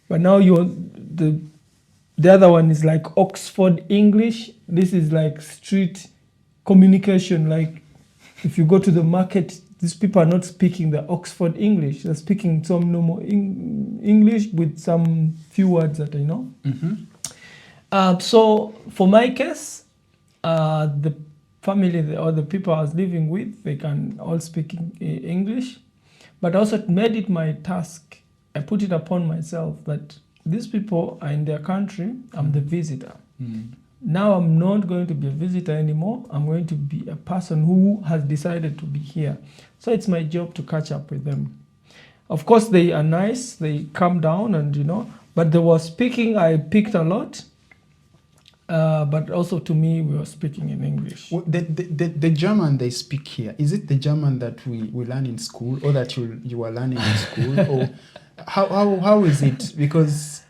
But now the other one is like Oxford English. This is like street communication. Like if you go to the market, these people are not speaking the Oxford English. They're speaking some normal English with some few words that I know. Mm-hmm. So for my case, the family or the people I was living with, they can all speak English. But also made it my task. I put it upon myself that these people are in their country. I'm the visitor. Mm. Now I'm not going to be a visitor anymore. I'm going to be a person who has decided to be here. So it's my job to catch up with them. Of course, they are nice. They calm down and, but they were speaking. I picked a lot. But also to me, we were speaking in English. Well, the German they speak here, is it the German that we learn in school or that you are learning in school? Or how is it? Because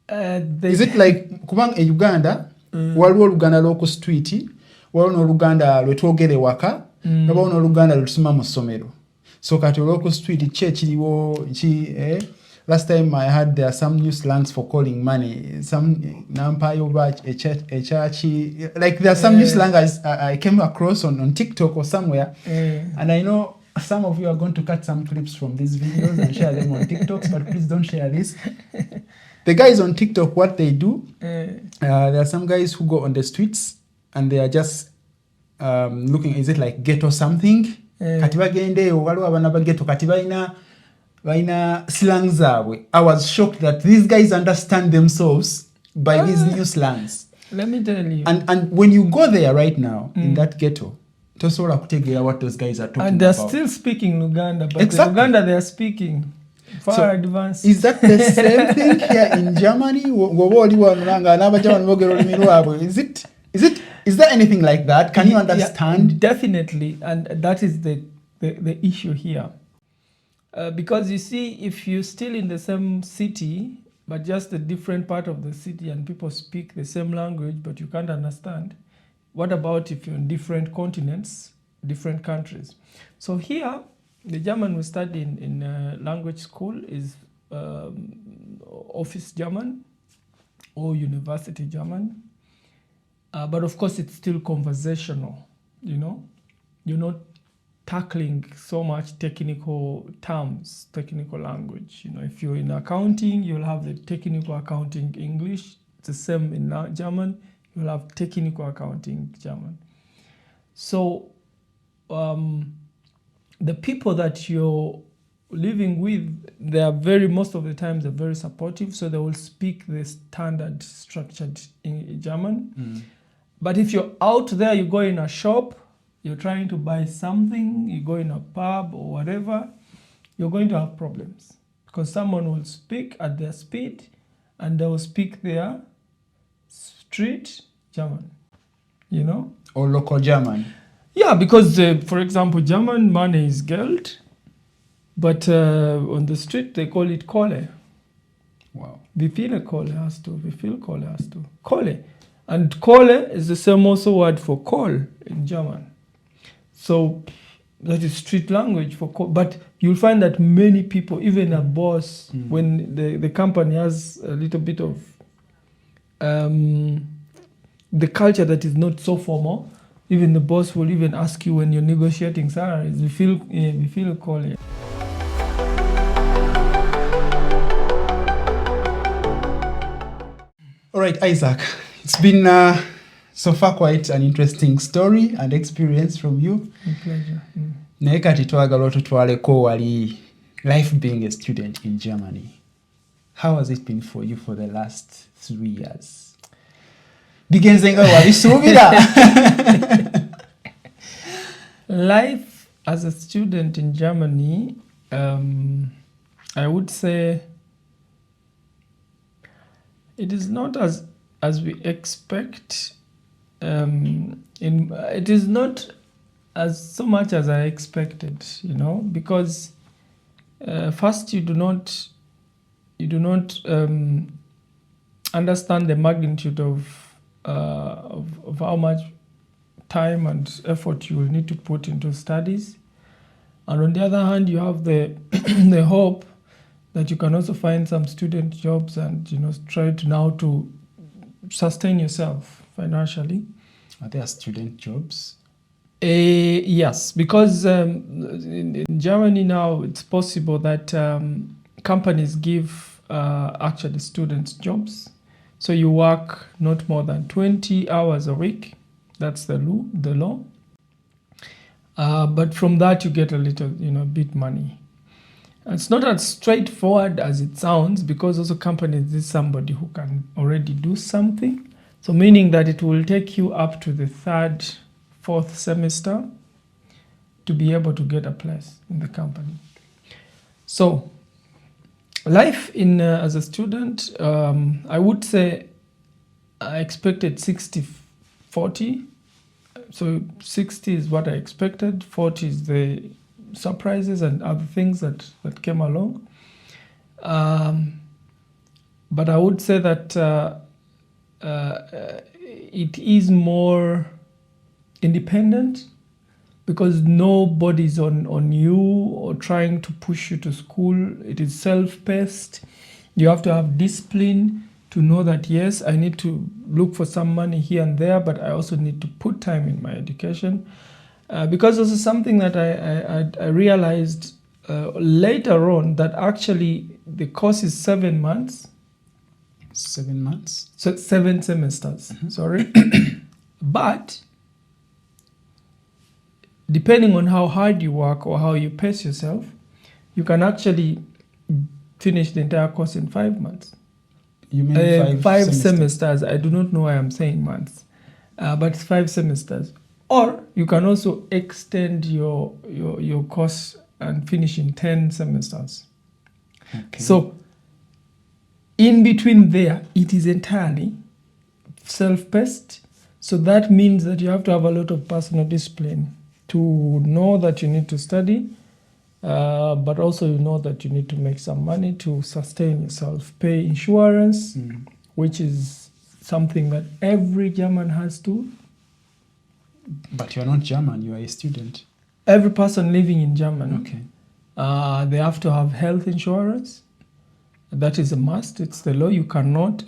is it like kubanga Uganda waliwo Oluganda lw'oku street waliwo n'Oluganda lwe twogera ewaka n'obawo n'Oluganda lwe tusoma mu ssomero. So kati olw'oku street ki ekiriwo last time I heard there are some new slangs for calling money. Some nampayo batch echachi. Like there are some new slangs I came across on TikTok or somewhere. And I know some of you are going to cut some clips from these videos and share them on TikToks, but please don't share this. The guys on TikTok, what they do, there are some guys who go on the streets and they are just looking, is it like ghetto something? Kati bagendeyo waliwo abana ba ghetto kati baina slangs zaabwe. I was shocked that these guys understand themselves by these new slangs. Let me tell you. And when you go there right now in that ghetto, tosobola kutegeera what those guys are talking about. And they're still speaking Luganda, but exactly. in Uganda they are speaking far advanced. Is that the same thing here in Germany? Is there anything like that? Can you understand? Yeah, definitely, and that is the issue here. Because you see, if you're still in the same city, but just a different part of the city and people speak the same language, but you can't understand, what about if you're in different continents, different countries? So here, the German we study in language school is office German or university German. But of course, it's still conversational, You're not tackling so much technical terms, technical language. If you're in accounting, you'll have the technical accounting English. It's the same in German. You'll have technical accounting German. So the people that you're living with, they are most of the time, they're very supportive. So they will speak the standard structured in German. Mm. But if you're out there, you go in a shop, you're trying to buy something, you go in a pub or whatever, you're going to have problems. Because someone will speak at their speed and they will speak their street German, Or local German. Yeah, because, for example, German money is Geld, but on the street they call it Kohle. Wow. Wie viele Kohle hast du? Wie viel Kohle hast du? Kohle. And Kohle is the same also word for coal in German. So that is street language for coal. But you'll find that many people, even a boss, when the company has a little bit of the culture that is not so formal, Even the boss will even ask you when you're negotiating salaries. We feel a call here. All right, Isaac, it's been so far quite an interesting story and experience from you. My pleasure. Naye kati twagala otutwaleko wali life being a student in Germany. How has it been for you for the last 3 years? Bigenze nga wabisuubira. Life as a student in Germany, I would say it is not as we expect. It is not as so much as I expected, because first you do not understand the magnitude of how much time and effort you will need to put into studies, and on the other hand, you have the the hope that you can also find some student jobs and try to now to sustain yourself financially. Are there student jobs? Yes, because in Germany now it's possible that companies give actually students jobs. So you work not more than 20 hours a week. That's the law. But from that you get a little, bit money. It's not as straightforward as it sounds, because also companies need somebody who can already do something. So meaning that it will take you up to the 3rd, 4th semester to be able to get a place in the company. So life in as a student, I would say I expected 60-40. So 60 is what I expected, 40 is the surprises and other things that came along. But I would say that it is more independent, because nobody's on you or trying to push you to school. It is self-paced. You have to have discipline to know that, yes, I need to look for some money here and there, but I also need to put time in my education. Because this is something that I realized later on, that actually the course is 7 months. 7 months? So 7 semesters, sorry. But depending on how hard you work or how you pace yourself, you can actually finish the entire course in 5 months. You mean 5 semesters? I do not know why I'm saying months, but 5 semesters. Or you can also extend your course and finish in 10 semesters. Okay. So in between there, it is entirely self-paced. So that means that you have to have a lot of personal discipline to know that you need to study, but also you know that you need to make some money to sustain yourself, pay insurance, which is something that every German has to. But you're not German, you are a student. Every person living in Germany, Okay. they have to have health insurance. That is a must. It's the law. You cannot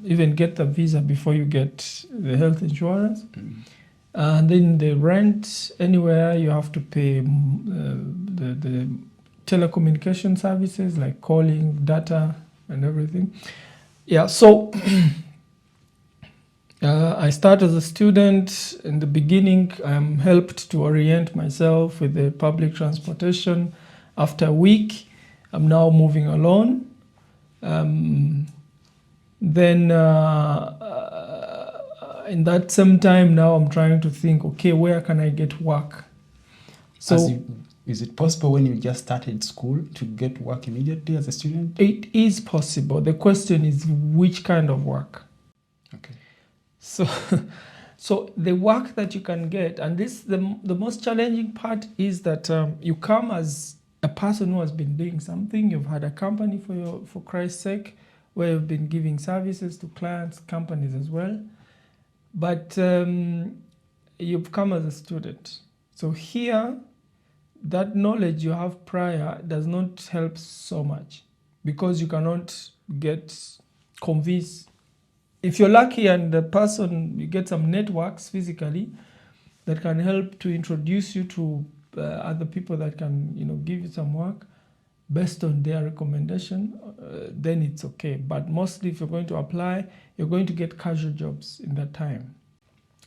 even get the visa before you get the health insurance. And then the rent, anywhere you have to pay the telecommunication services like calling, data, and everything. Yeah, so I started as a student. In the beginning, I'm helped to orient myself with the public transportation. After a week, I'm now moving alone. Then in that same time now I'm trying to think, okay, where can I get work? So is it possible when you just started school to get work immediately as a student? It is possible. The question is which kind of work. Okay. So the work that you can get, and this the most challenging part is that you come as a person who has been doing something. You've had a company for Christ's sake, where you've been giving services to clients, companies as well. But you've come as a student. So here, that knowledge you have prior does not help so much, because you cannot get convinced. If you're lucky and the person, you get some networks physically, that can help to introduce you to other people that can, give you some work based on their recommendation, then it's okay. But mostly if you're going to apply, you're going to get casual jobs in that time.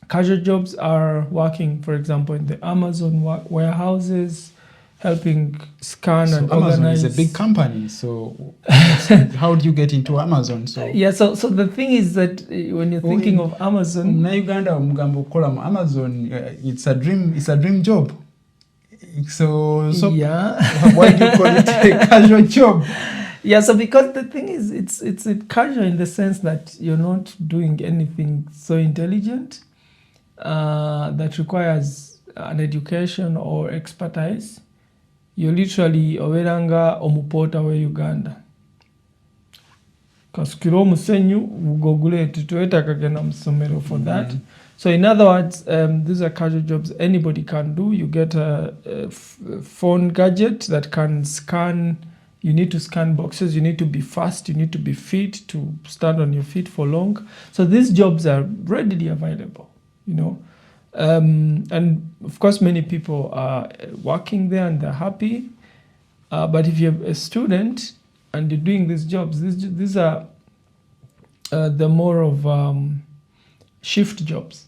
Casual jobs are working, for example, in the Amazon warehouses, helping scan and Amazon organize. is a big company, so how do you get into Amazon? So the thing is that when you're thinking of Amazon, Uganda Amazon, it's a dream job. So yeah. Why do you call it a casual job? Yeah, so because the thing is, it's casual in the sense that you're not doing anything so intelligent that requires an education or expertise. You're literally oweranga omupota we Uganda. Kaskiro musenyu ugogule tutueta kagena msomero for that. So in other words, these are casual jobs anybody can do. You get a phone gadget that can scan. You need to scan boxes. You need to be fast. You need to be fit to stand on your feet for long. So these jobs are readily available, And of course, many people are working there and they're happy. But if you're a student and you're doing these jobs, these are the more of shift jobs.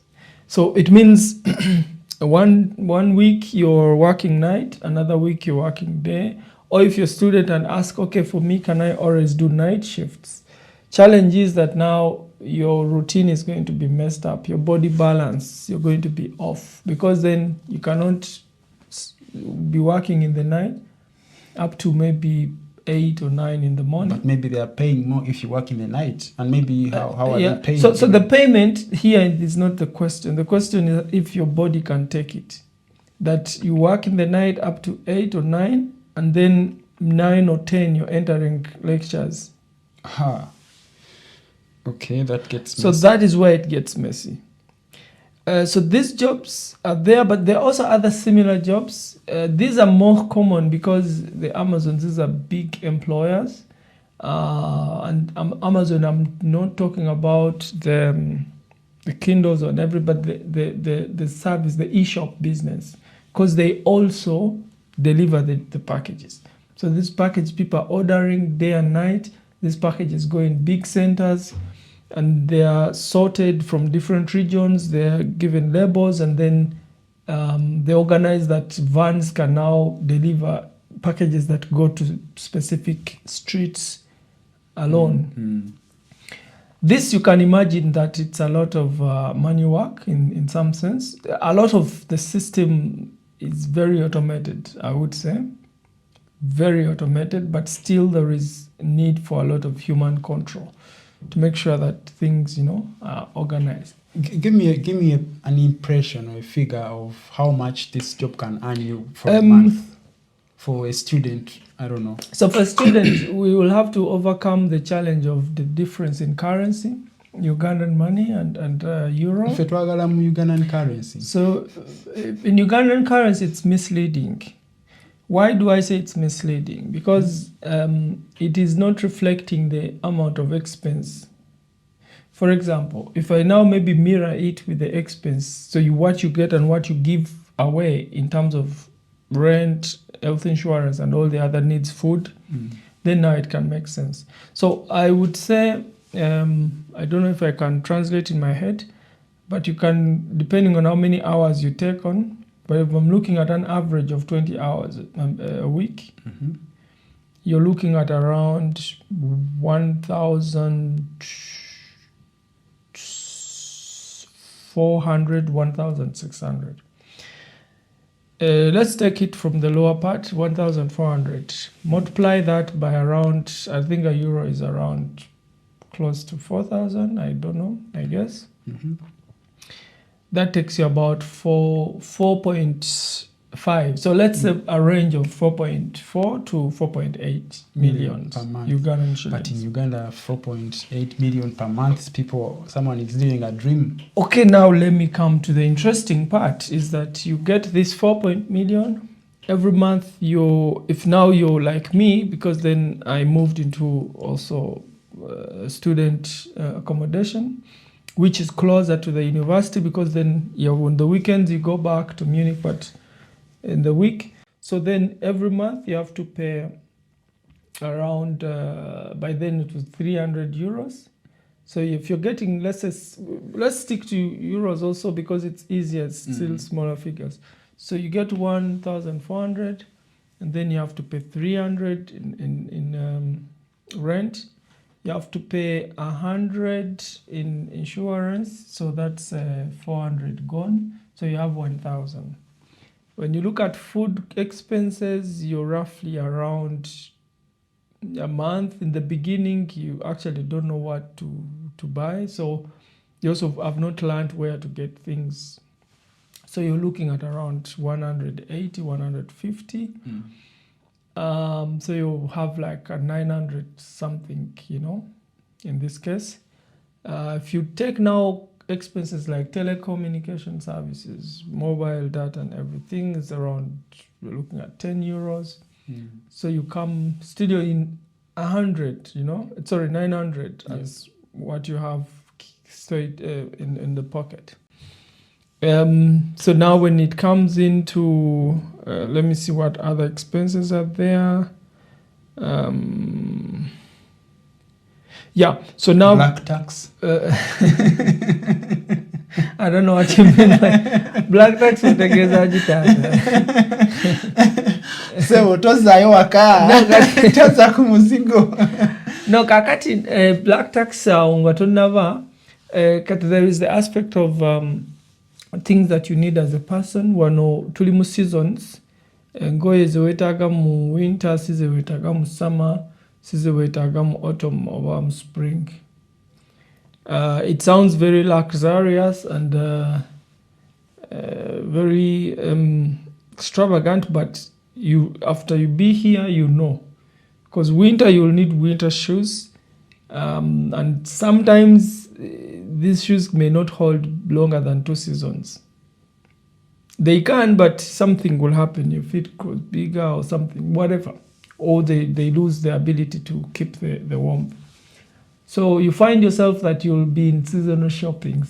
So it means one week you're working night, another week you're working day. Or if you're a student and ask, okay, for me, can I always do night shifts? Challenge is that now your routine is going to be messed up. Your body balance, you're going to be off. Because then you cannot be working in the night up to maybe 8 or 9 in the morning. But maybe they are paying more if you work in the night. And maybe how are they paying? So the payment here is not the question. The question is if your body can take it. That you work in the night up to 8 or 9, and then 9 or 10 you're entering lectures. Okay, that gets messy. So that is where it gets messy. So these jobs are there, but there are also other similar jobs. These are more common because the Amazons, these are big employers. And Amazon, I'm not talking about the Kindles or everybody, the service, the e-shop business, because they also deliver the packages. So this package, people are ordering day and night. This package is going big centers, and they are sorted from different regions. They are given labels, and then they organize that vans can now deliver packages that go to specific streets alone. This, you can imagine that it's a lot of manual work in some sense. A lot of the system is very automated, I would say. Very automated, but still there is a need for a lot of human control to make sure that things, are organized. Give me an impression or a figure of how much this job can earn you for a month. For a student, I don't know. So for a student, we will have to overcome the challenge of the difference in currency, Ugandan money and euro. Ugandan currency. So in Ugandan currency, it's misleading. Why do I say it's misleading? Because it is not reflecting the amount of expense. For example, if I now maybe mirror it with the expense, so what you get and what you give away in terms of rent, health insurance, and all the other needs, food, then now it can make sense. So I would say, I don't know if I can translate in my head, but you can, depending on how many hours you take on, but if I'm looking at an average of 20 hours a week, you're looking at around 1,400, 1,600. Let's take it from the lower part, 1,400. Multiply that by around, I think a euro is around close to 4,000. I don't know, I guess. That takes you about 4.5. So let's say a range of 4.4 to 4.8 million per month. Ugandan shillings. But in Uganda, 4.8 million per month, someone is living a dream. Okay, now let me come to the interesting part, is that you get this 4 million every month. If now you're like me, because then I moved into also student accommodation, which is closer to the university, because then on the weekends you go back to Munich, but in the week. So then every month you have to pay around, by then it was 300 euros. So if you're getting, let's stick to euros also because it's easier, it's still smaller figures. So you get 1,400, and then you have to pay 300 in rent. You have to pay 100 in insurance, so that's 400 gone. So you have 1,000. When you look at food expenses, you're roughly around a month. In the beginning, you actually don't know what to buy, so you also have not learned where to get things. So you're looking at around 180, 150. So you have like a 900 something, in this case. If you take now expenses like telecommunication services, mobile data and everything, is around, we're looking at 10 euros. So you come still in 100, 900 as what you have straight in the pocket. So now when it comes into, let me see what other expenses are there. So now black tax. I don't know what you mean by black tax. So tozayo waka toza kumuzigo. No, kakati black tax ungatonava. There is the aspect of things that you need as a person. Wano tulimu seasons. Ngoye zewetaga mu winter, sizewetaga mu summer, sizewetaga mu autumn or mu spring. It sounds very luxurious and very extravagant, but after you be here, because winter you'll need winter shoes, and sometimes these shoes may not hold longer than 2 seasons. They can, but something will happen. Your feet grows bigger or something, whatever, or they lose the ability to keep the warmth. So you find yourself that you'll be in seasonal shopping,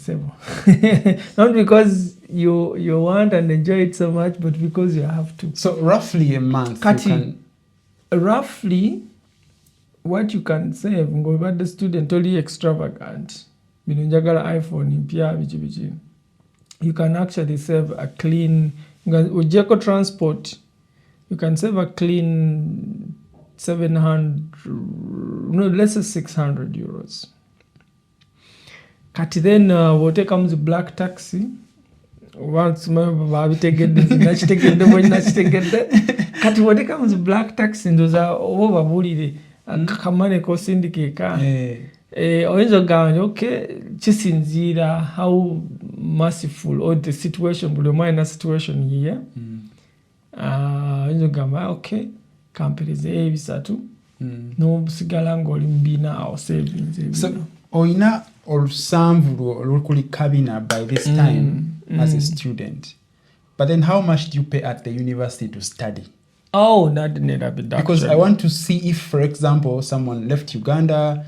not because you want and enjoy it so much, but because you have to. So roughly a month. Roughly, what you can save, about the student, only extravagant. iPhone, you can actually save a clean, with Jeco transport, you can save a clean 700, let's say 600 euros. Kati then, what comes black taxi? Once Kati what comes black taxi, those are over bully, kamane ko syndicate. Oyinza ganja, okay, chisinzira how merciful or the situation, but the minor situation here. Oyinza ganja, okay, kampirize ebisatu. No sigala ngoli mbina or savings. So oina olusanvu olukuli kabina by this time as a student. But then how much do you pay at the university to study? Oh, not bit. Because I want to see if, for example, someone left Uganda,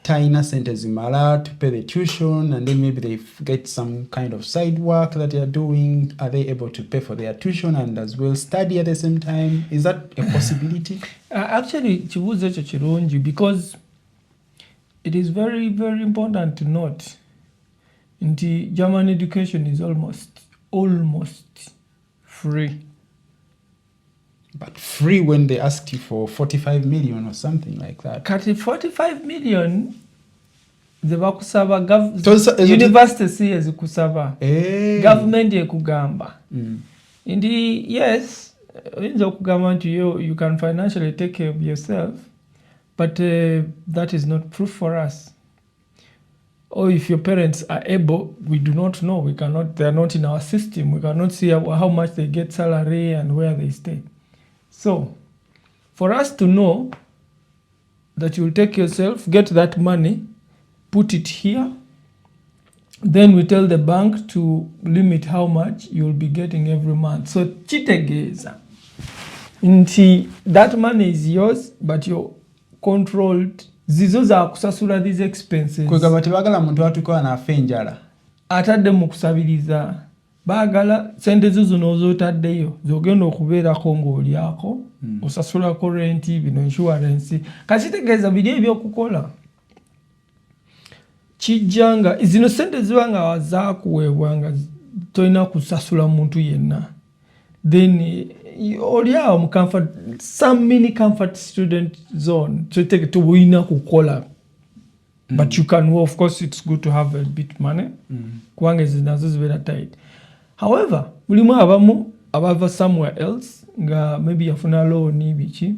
Taina centers in Mala to pay the tuition, and then maybe they get some kind of side work that they are doing. Are they able to pay for their tuition and as well study at the same time? Is that a possibility? Actually, because it is very, very important to note the German education is almost free. But free when they asked you for 45 million or something like that. Kati 45 million, the bakusaba university si kusaba. Government ye kugamba. Indeed, yes, you can financially take care of yourself, but that is not proof for us. Or if your parents are able, we do not know. We cannot. They are not in our system. We cannot see how much they get salary and where they stay. So, for us to know that you will take yourself, get that money, put it here, then we tell the bank to limit how much you will be getting every month. So, chitegeza. That money is yours, but you're controlled zizo za kusasula these expenses kwegamba tebagala muntu atukola nafe enjala atadde mu kusabiriza baagala sente zo zino z'otaddeyo z'ogenda okubeerako ng'olyako osasulako renti bino insurance kakitegeeza biri ebyokukola kijja nga zino sente ziba nga zaakuweebwa nga tolina kusasula muntu yenna then oli awo mu comfort some mini comfort student zone tobulina kukola but you can of course it's good to have a bit money kubanga nazo zibeera tight however mulimu abamu abava somewhere else nga maybe yafuna loan biki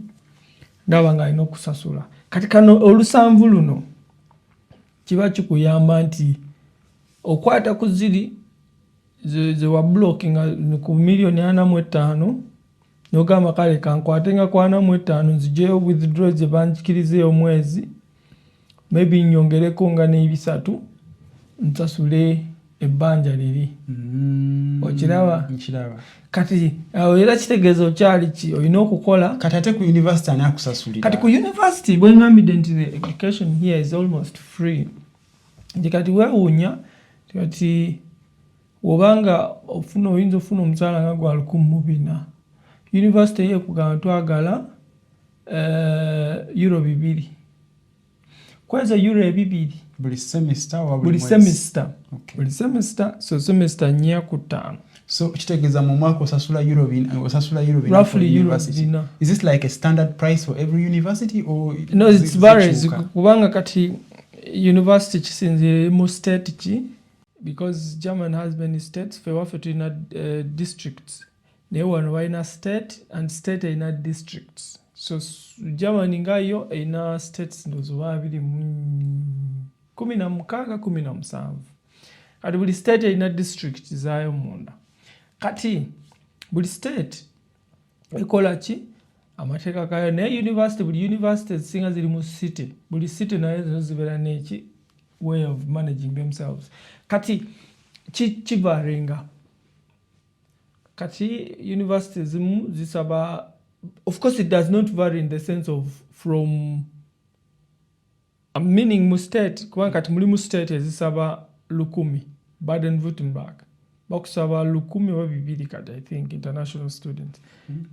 ndaba nga alina okusasula kati kano olusanvu luno kiba kikuyamba nti okwata ku ziri ze wa blocking ku $45,000 n'ogamba kale kankwate nga ku $45,000 nzijeyo withdraw ze banjikirizeyo omwezi maybe nyongereko nga n'ebisatu nsasule ebbanja liri okiraba kati era kitegeeza okyali ki olina okukola kati ate ku university ani akusasulira kati ku university bwengambidde nti the education here is almost free nti kati weewuunya kati obanga oyinza ofuna omusaala nga gwa 1,400 university yeekugamba twagala €2 kweza €2 buli semester buli semester buli semester so semester 4 so kitegeeza mu mwaka osasula €4 roughly university. Is this like a standard price for every university or no it varies kubanga kati university kisinzire mu state ki because German has many states fewaffe tulina districts naye wano balina state and state erina districts so Germany ngayo erina states ndozo 16-17 kati buli state erina district zaayo munda kati buli state ekola ki amateeka gayo naye university buli university zisinga ziri mu city buli city naye zo zibeera neki way of managing themselves kati kivarenga kati universities zimu zisaba of course it does not vary in the sense of from meaning mu state kubanga kati muli mu state ezisaba 1,000 Baden-Württemberg bakusaba 1,200 kati I think international students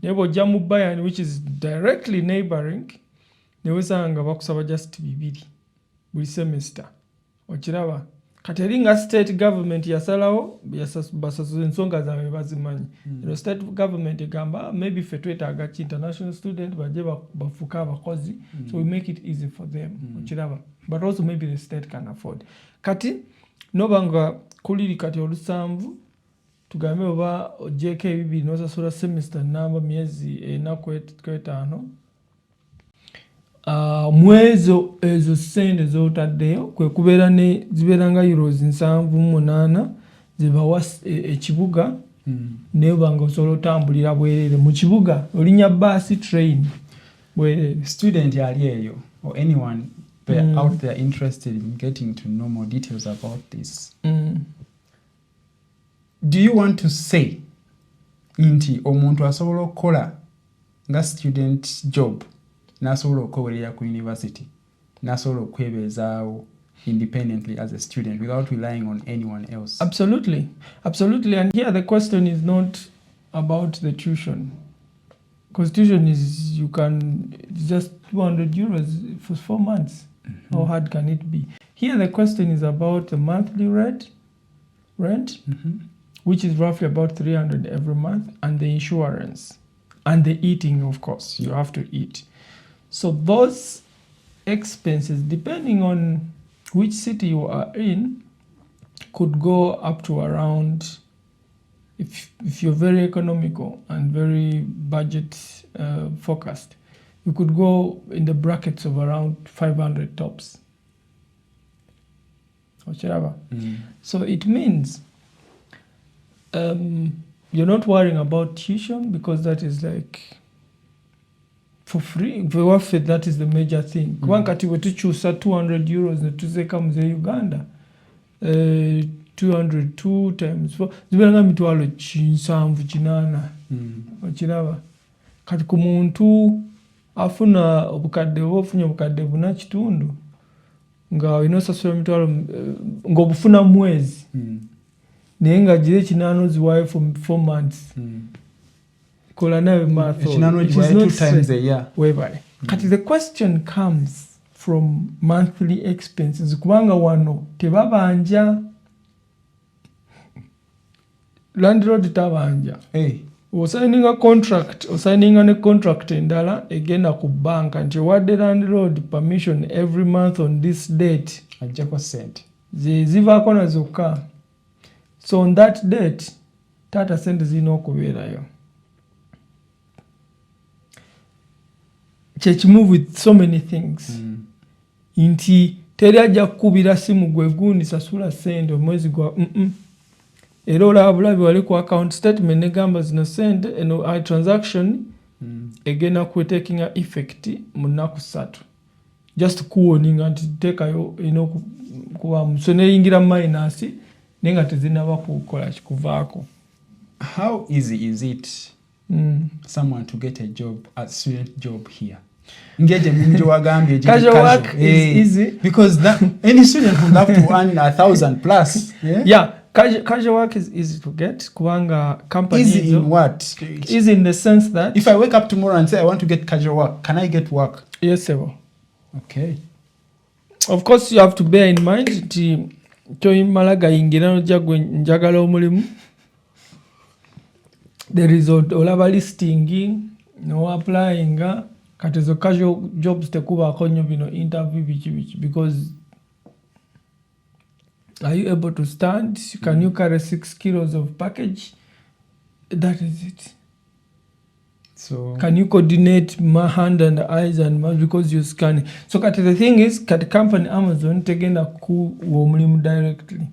naye bw'ojja mu Bayern which is directly neighboring newesanga bakusaba just 200 buli semester okiraba kati eri nga state government yasalawo basasula ensonga zaabwe bazimanyi state government egamba maybe ffe twetaaga ki international student bajje bafuuke abakozi so we make it easy for them okiraba but also maybe the state can afford kati noba nga kuliri kati olusanvu tugambe oba ogyeko ebibiri nosasula semester namba myezi 4-5 mwezo ezo sente z'otaddeyo kwe kubeera ne zibeera nga euros 7-8 zibawa ekibuga naye obanga osobola otambulira bwereere mu kibuga olinya baasi train bwereere student ali eyo or anyone out there interested in getting to know more details about this do you want to say nti omuntu asobola okukola nga student job nasobola okukolerera ku university nasobola okwebeezaawo independently as a student without relying on anyone else? Absolutely and here the question is not about the tuition because tuition is you can just €200 for 4 months. How hard can it be? Here the question is about the monthly rent which is roughly about 300 every month and the insurance and the eating of course you have to eat. So those expenses, depending on which city you are in, could go up to around, if you're very economical and very budget focused, you could go in the brackets of around 500 tops. So it means you're not worrying about tuition because that is like for free. That is the major thing. Kati wetuchusa €200 netuzeka mze Uganda 202 times 4 zibanga mitwalo 7-8 okiraba kati ku muntu afuna obukadde oba ofunye obukadde buna kitundu nga olina osasula emitwalo ng'obufuna mwezi naye nga gira ekinaano ziwaayo for 4 months kola nawe math webale kati the question comes from monthly expenses kubanga wano tebabanja landlord tabanja osaininga ne contract endala egenda ku banka nti wadde landlord permission every month on this date ajjako sente zivaako na zokka so on that date taata sente zirina okubeerayo kyekimu with so many things nti teri ajja kukubira simu gwe gundi sasula sente omwezi gwa era olaba bulabi wali ku account statement negamba zino sente eno transaction egenda kwetekinga effect mu nnaku 3 just kuwoninga nti teekayo erina kuba so neyingira minus naye nga tezinaba kukola kikuvaako. How easy is it someone to get a job, a student job here? Casual work is easy because any student would have to earn 1,000 plus. Yeah. Casual work is easy to get. Kuanga company easy in what? Easy in the sense that if I wake up tomorrow and say I want to get casual work, can I get work? Yes, sir. Okay. Of course, you have to bear in mind malaga ingirano jagwe njagala omulimu. There is olaba listing no applying katezo casual jobs tekuba konyo bino interview bichi because are you able to stand? Can you carry 6 kilos of package? That is it. So can you coordinate my hand and eyes and mouth because you scan? So the thing is, company Amazon tegenda ku omulimu directly.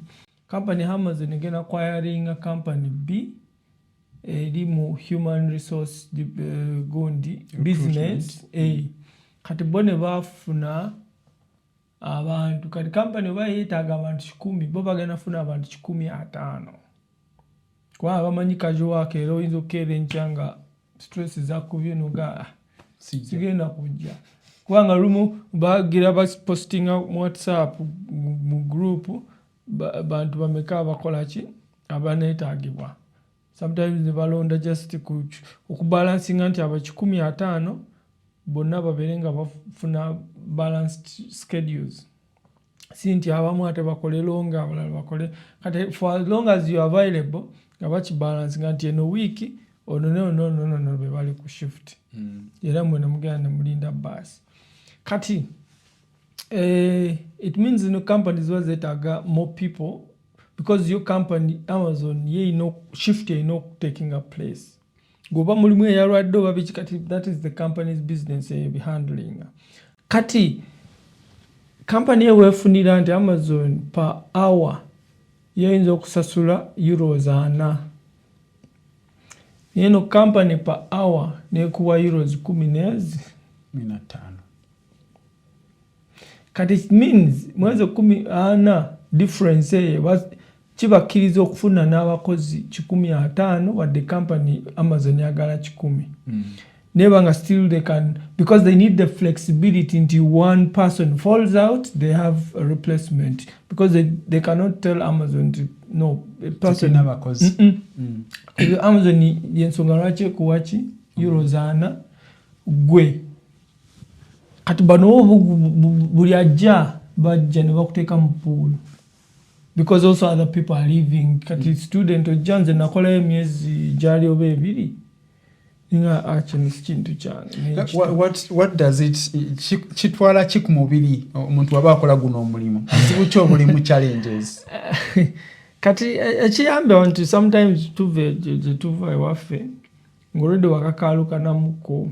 Company Amazon again acquiring a company B, mu human resource gundi business A. Kati bone bafuna abantu kati company bayitaga abantu 10 bo bagenda funa abantu 15 kwa bamanyi casual work era oyinza okkeera enkyanga stress zakubye noga sigenda kujja kubanga lumu bagira postinga mu WhatsApp mu group bantu bameka bakola ki abaneetagibwa sometimes ne balonda just okubalansinga nti aba 15 bonna babeerenga bafuna balanced schedules sinti abamu ate bakole longa abalala bakole kati for as long as you are available nga bakibalance nti eno week no be bali ku shift era mwena mugenda mulinda bus kati it means companies was etaga more people because your company Amazon ye no shift ye no taking a place goba mulimu yarwadde oba biki kati that is the company's business be handling kati company ewefunira nti Amazon per hour yeyinza okusasula euros 4 yeno company per hour nekuwa euros 15 kati it means mwezi 14 difference kibakkiriza okufuna n'abakozi 15 wadde company Amazon yagala 10 nebanga still they can because they need the flexibility until one person falls out they have a replacement because they cannot tell Amazon to no a person Amazon yensonga lwaki kuwachi euros 4 gwe kati bano buli ajja bajja ne bakuteeka mu pool because also other people are leaving kati student ojanze nakola emyezi jali oba 2 ninga actually kintu kyange what does it kitwala kikumubiri omuntu waba akola guno omulimu kizibu kyo omulimu challenges kati ekiyambe nti sometimes tuva ewaffe ng'olwedde wakakaaluka namuko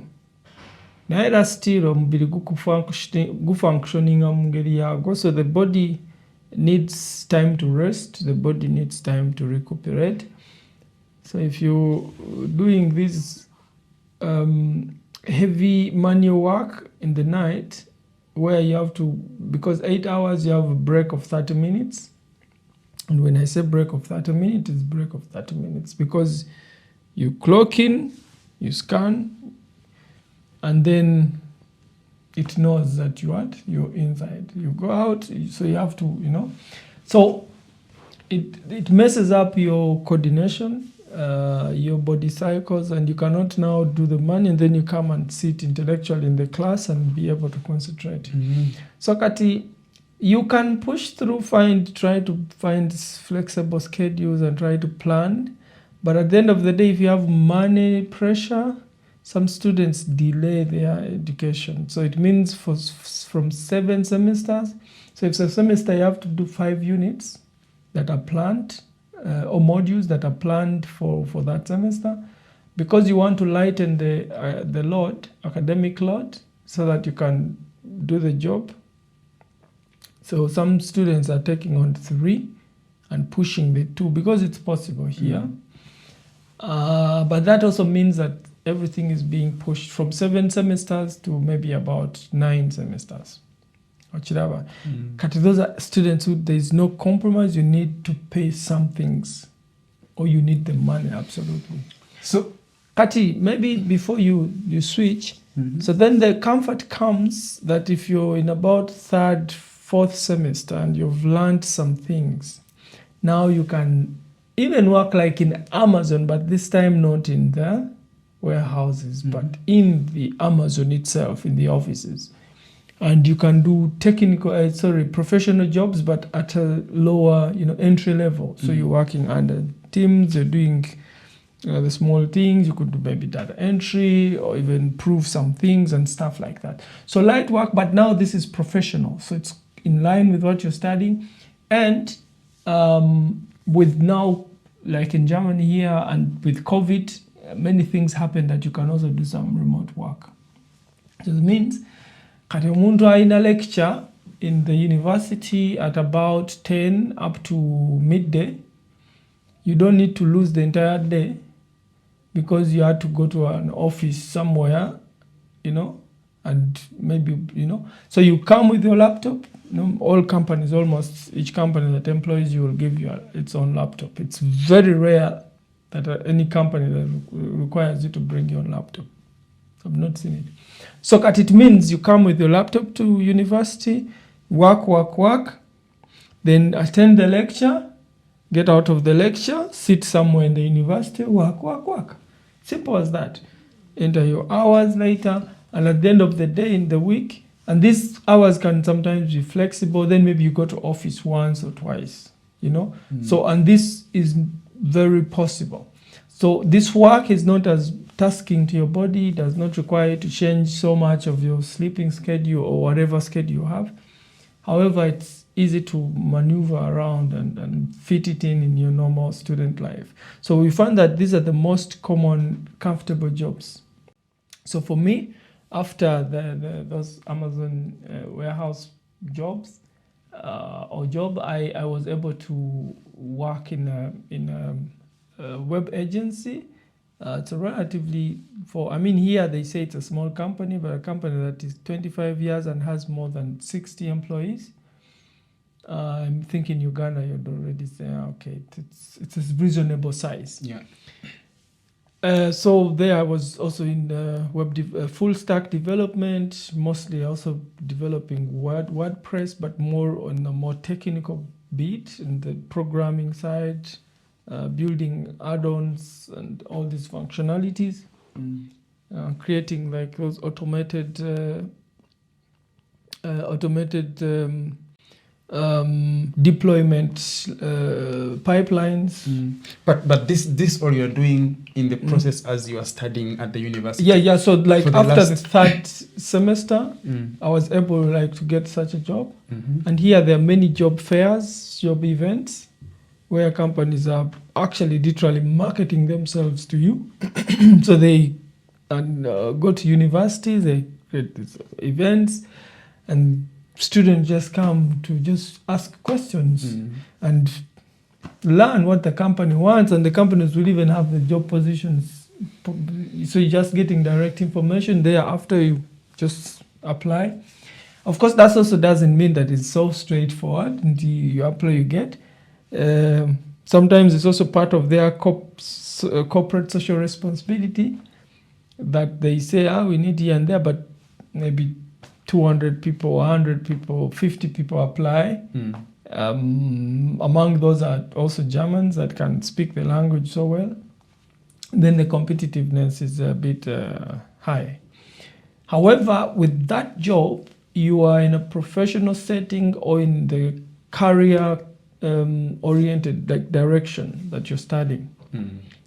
naye era still omubiri gufunctioninga mu ngeri yago so the body needs time to rest the body needs time to recuperate so if you're doing this heavy manual work in the night where you have to because 8 hours you have a break of 30 minutes and when I say break of 30 minutes it's break of 30 minutes because you clock in you scan and then it knows that you're inside. You go out, so you have to, So it messes up your coordination, your body cycles, and you cannot now do the money, and then you come and sit intellectually in the class and be able to concentrate. Mm-hmm. So Kati, you can push through, try to find flexible schedules and try to plan. But at the end of the day, if you have money pressure, some students delay their education. So it means from 7 semesters. So if it's a semester, you have to do 5 units that are planned, or modules that are planned for that semester, because you want to lighten the load, academic load, so that you can do the job. So some students are taking on 3 and pushing the 2 because it's possible here. But that also means that everything is being pushed from 7 semesters to maybe about 9 semesters. Kati, those are students who there is no compromise. You need to pay some things, or you need the money, absolutely. So Kati, maybe before you switch, so then the comfort comes that if you're in about 3rd, 4th semester and you've learned some things, now you can even work like in Amazon, but this time not in the warehouses, but in the Amazon itself, in the offices. And you can do professional jobs, but at a lower, entry level. So you're working under teams, you're doing the small things. You could do maybe data entry or even prove some things and stuff like that. So light work, but now this is professional. So it's in line with what you're studying. And with now, like in Germany here and with COVID, many things happen that you can also do some remote work. So it means kati omuntu aina lecture in the university at about 10 up to midday, you don't need to lose the entire day because you had to go to an office somewhere, and maybe, so you come with your laptop. All companies, almost each company that employs you will give you its own laptop. It's very rare that any company that requires you to bring your own laptop. I've not seen it. So it means you come with your laptop to university, work, then attend the lecture, get out of the lecture, sit somewhere in the university, work. Simple as that. Enter your hours later, and at the end of the day in the week, and these hours can sometimes be flexible, then maybe you go to office once or twice, So, and this is very possible. So this work is not as tasking to your body, does not require you to change so much of your sleeping schedule or whatever schedule you have. However, it's easy to maneuver around and fit it in your normal student life. So we found that these are the most common comfortable jobs. So for me, after those Amazon warehouse jobs I was able to work in a web agency. It's a relatively here they say it's a small company, but a company that is 25 years and has more than 60 employees. I'm thinking Uganda, you'd already say, okay, it's a reasonable size. Yeah. So there I was also in web full stack development, mostly also developing WordPress, but more on a more technical beat in the programming side, building add-ons and all these functionalities, creating like those automated deployment pipelines. But this all you're doing in the process as you are studying at the university. Yeah. So like after the 3rd semester, I was able to get such a job. And here there are many job fairs, job events, where companies are actually literally marketing themselves to you. So they go to universities, they create these events, and students just come to just ask questions and learn what the company wants, and the companies will even have the job positions. So you're just getting direct information there after you just apply. Of course, that also doesn't mean that it's so straightforward. Until you apply, you get. Sometimes it's also part of their corporate social responsibility that they say, we need here and there, but maybe 200 people, 100 people, 50 people apply. Among those are also Germans that can speak the language so well. Then the competitiveness is a bit high. However, with that job, you are in a professional setting or in the career oriented direction that you're studying.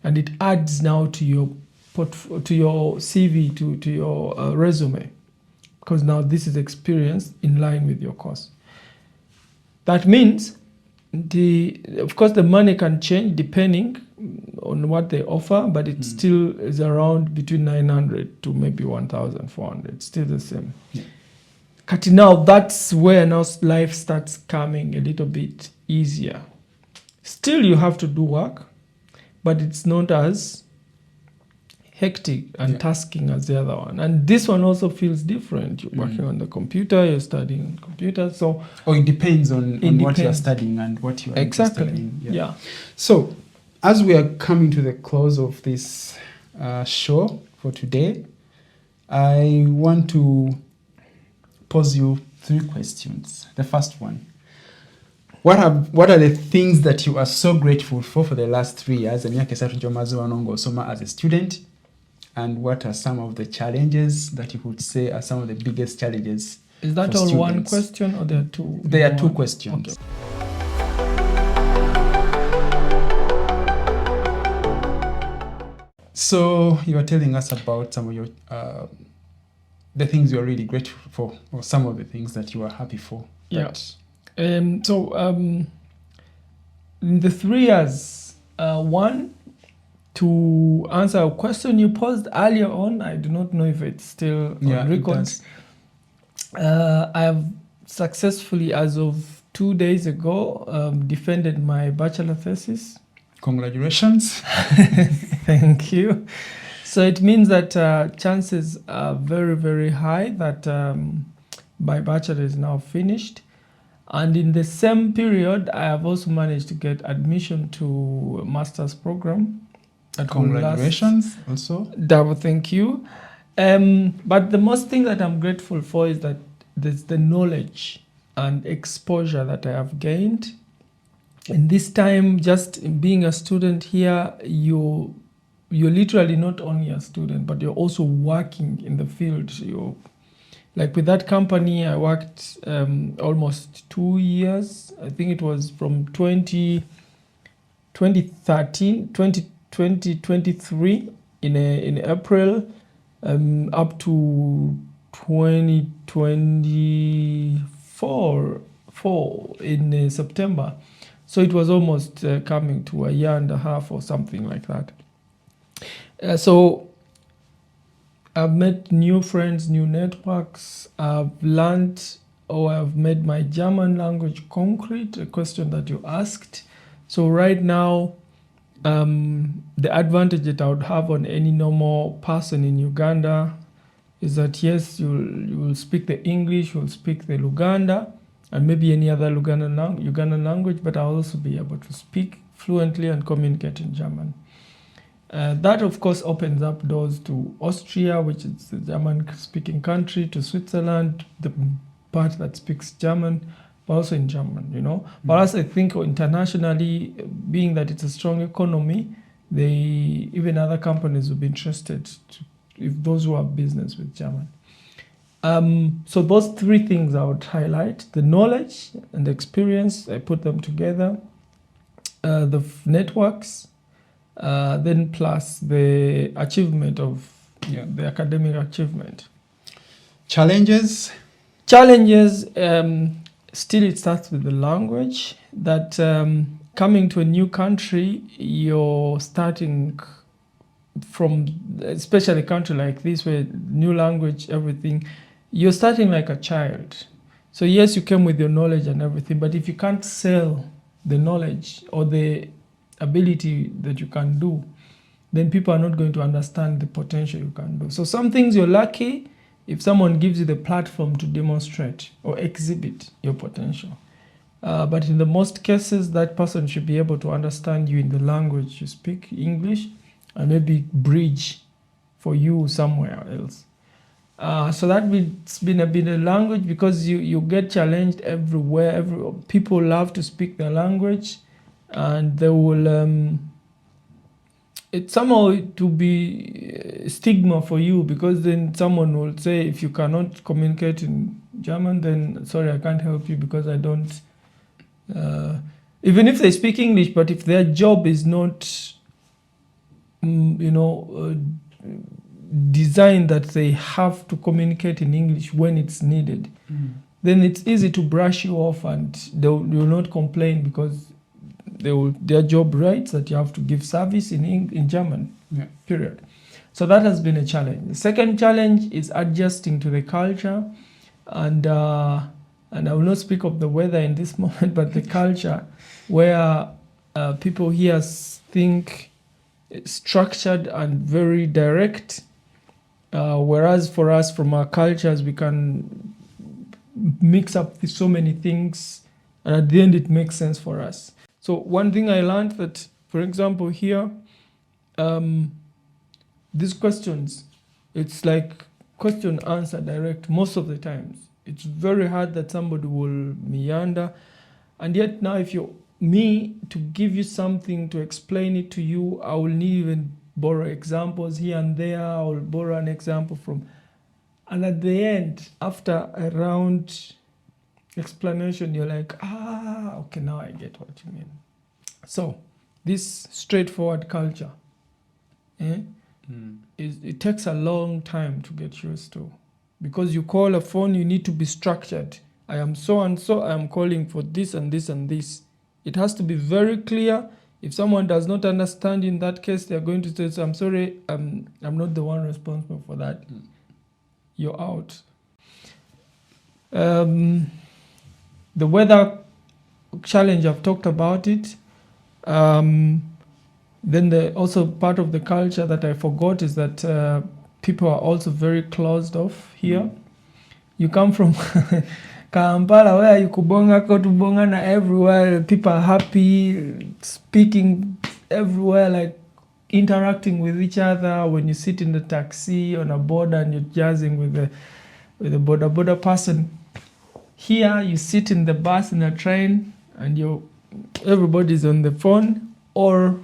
And it adds now to your CV, to your resume, because now this is experience in line with your course. That means, of course, the money can change depending on what they offer, but it still is around between 900 to maybe 1,400. Still the same. Yeah. Now that's where now life starts coming a little bit easier. Still, you have to do work, but it's not as hectic and tasking as the other one. And this one also feels different. You're working on the computer, you're studying computer. So it depends on what you're studying and what you are interested in. Yeah. So as we are coming to the close of this show for today, I want to pose you 3 questions. The first one. What are the things that you are so grateful for the last 3 years? As a student, and what are some of the challenges that you would say are some of the biggest challenges? Is that all students? One question, or there are 2? There are 2 questions. Okay. So you are telling us about some of your the things you are really grateful for, or some of the things that you are happy for. Yeah. In the 3 years, one, to answer a question you posed earlier on, I do not know if it's still on record. I have successfully, as of 2 days ago, defended my bachelor thesis. Congratulations. Thank you. So it means that chances are very, very high that my bachelor is now finished. And in the same period, I have also managed to get admission to a master's program. Congratulations also. Double thank you. But the most thing that I'm grateful for is that there's the knowledge and exposure that I have gained. In this time, just being a student here, you're literally not only a student, but you're also working in the field. Like with that company, I worked almost 2 years. I think it was from 2023 in April up to 2024 in September. So it was almost coming to a year and a half or something like that. So I've met new friends, new networks. I've learned, or I've made my German language concrete, a question that you asked. So right now, the advantage that I would have on any normal person in Uganda is that, yes, you will speak the English, you'll speak the Luganda, and maybe any other Ugandan language, but I'll also be able to speak fluently and communicate in German. That, of course, opens up doors to Austria, which is the German-speaking country, to Switzerland, the part that speaks German, but also in German, But as I think internationally, being that it's a strong economy, even other companies will be interested if those who have business with German. So those 3 things I would highlight: the knowledge and the experience, I put them together, the networks, then plus the achievement of the academic achievement. Challenges, still it starts with the language, that coming to a new country, you're starting from, especially a country like this where new language, everything, you're starting like a child. So yes, you came with your knowledge and everything, but if you can't sell the knowledge or the ability that you can do, then people are not going to understand the potential you can do. So some things you're lucky if someone gives you the platform to demonstrate or exhibit your potential. But in the most cases, that person should be able to understand you in the language you speak, English, and maybe bridge for you somewhere else. So it's been a bit of language, because you get challenged everywhere. People love to speak their language, and they will. It's somehow to be stigma for you, because then someone will say, if you cannot communicate in German, then sorry, I can't help you because I don't. Even if they speak English, but if their job is not, designed that they have to communicate in English when it's needed, then it's easy to brush you off, and they will not complain, because their job writes that you have to give service in German, period. So that has been a challenge. The second challenge is adjusting to the culture, and I will not speak of the weather in this moment, but the culture where people here think it's structured and very direct, whereas for us, from our cultures, we can mix up so many things, and at the end it makes sense for us. So one thing I learned that, for example, here, these questions, it's like question answer direct most of the times. It's very hard that somebody will meander. And yet now, if you're me to give you something, to explain it to you, I will need even borrow examples here and there. I will borrow an example from, and at the end, after a round explanation, you're like, okay, now I get what you mean. So this straightforward culture, it takes a long time to get used to, because you call a phone, you need to be structured. I am so and so, I am calling for this and this and this. It has to be very clear. If someone does not understand, in that case, they're going to say, I'm sorry, I'm not the one responsible for that. You're out. The weather challenge, I've talked about it. Then also part of the culture that I forgot is that people are also very closed off here. You come from Kampala, where you kubonga kotubongana everywhere. People are happy, speaking everywhere, like interacting with each other. When you sit in the taxi on a border and you're jazzing with the border person. Here you sit in the bus, in the train, and everybody's on the phone, or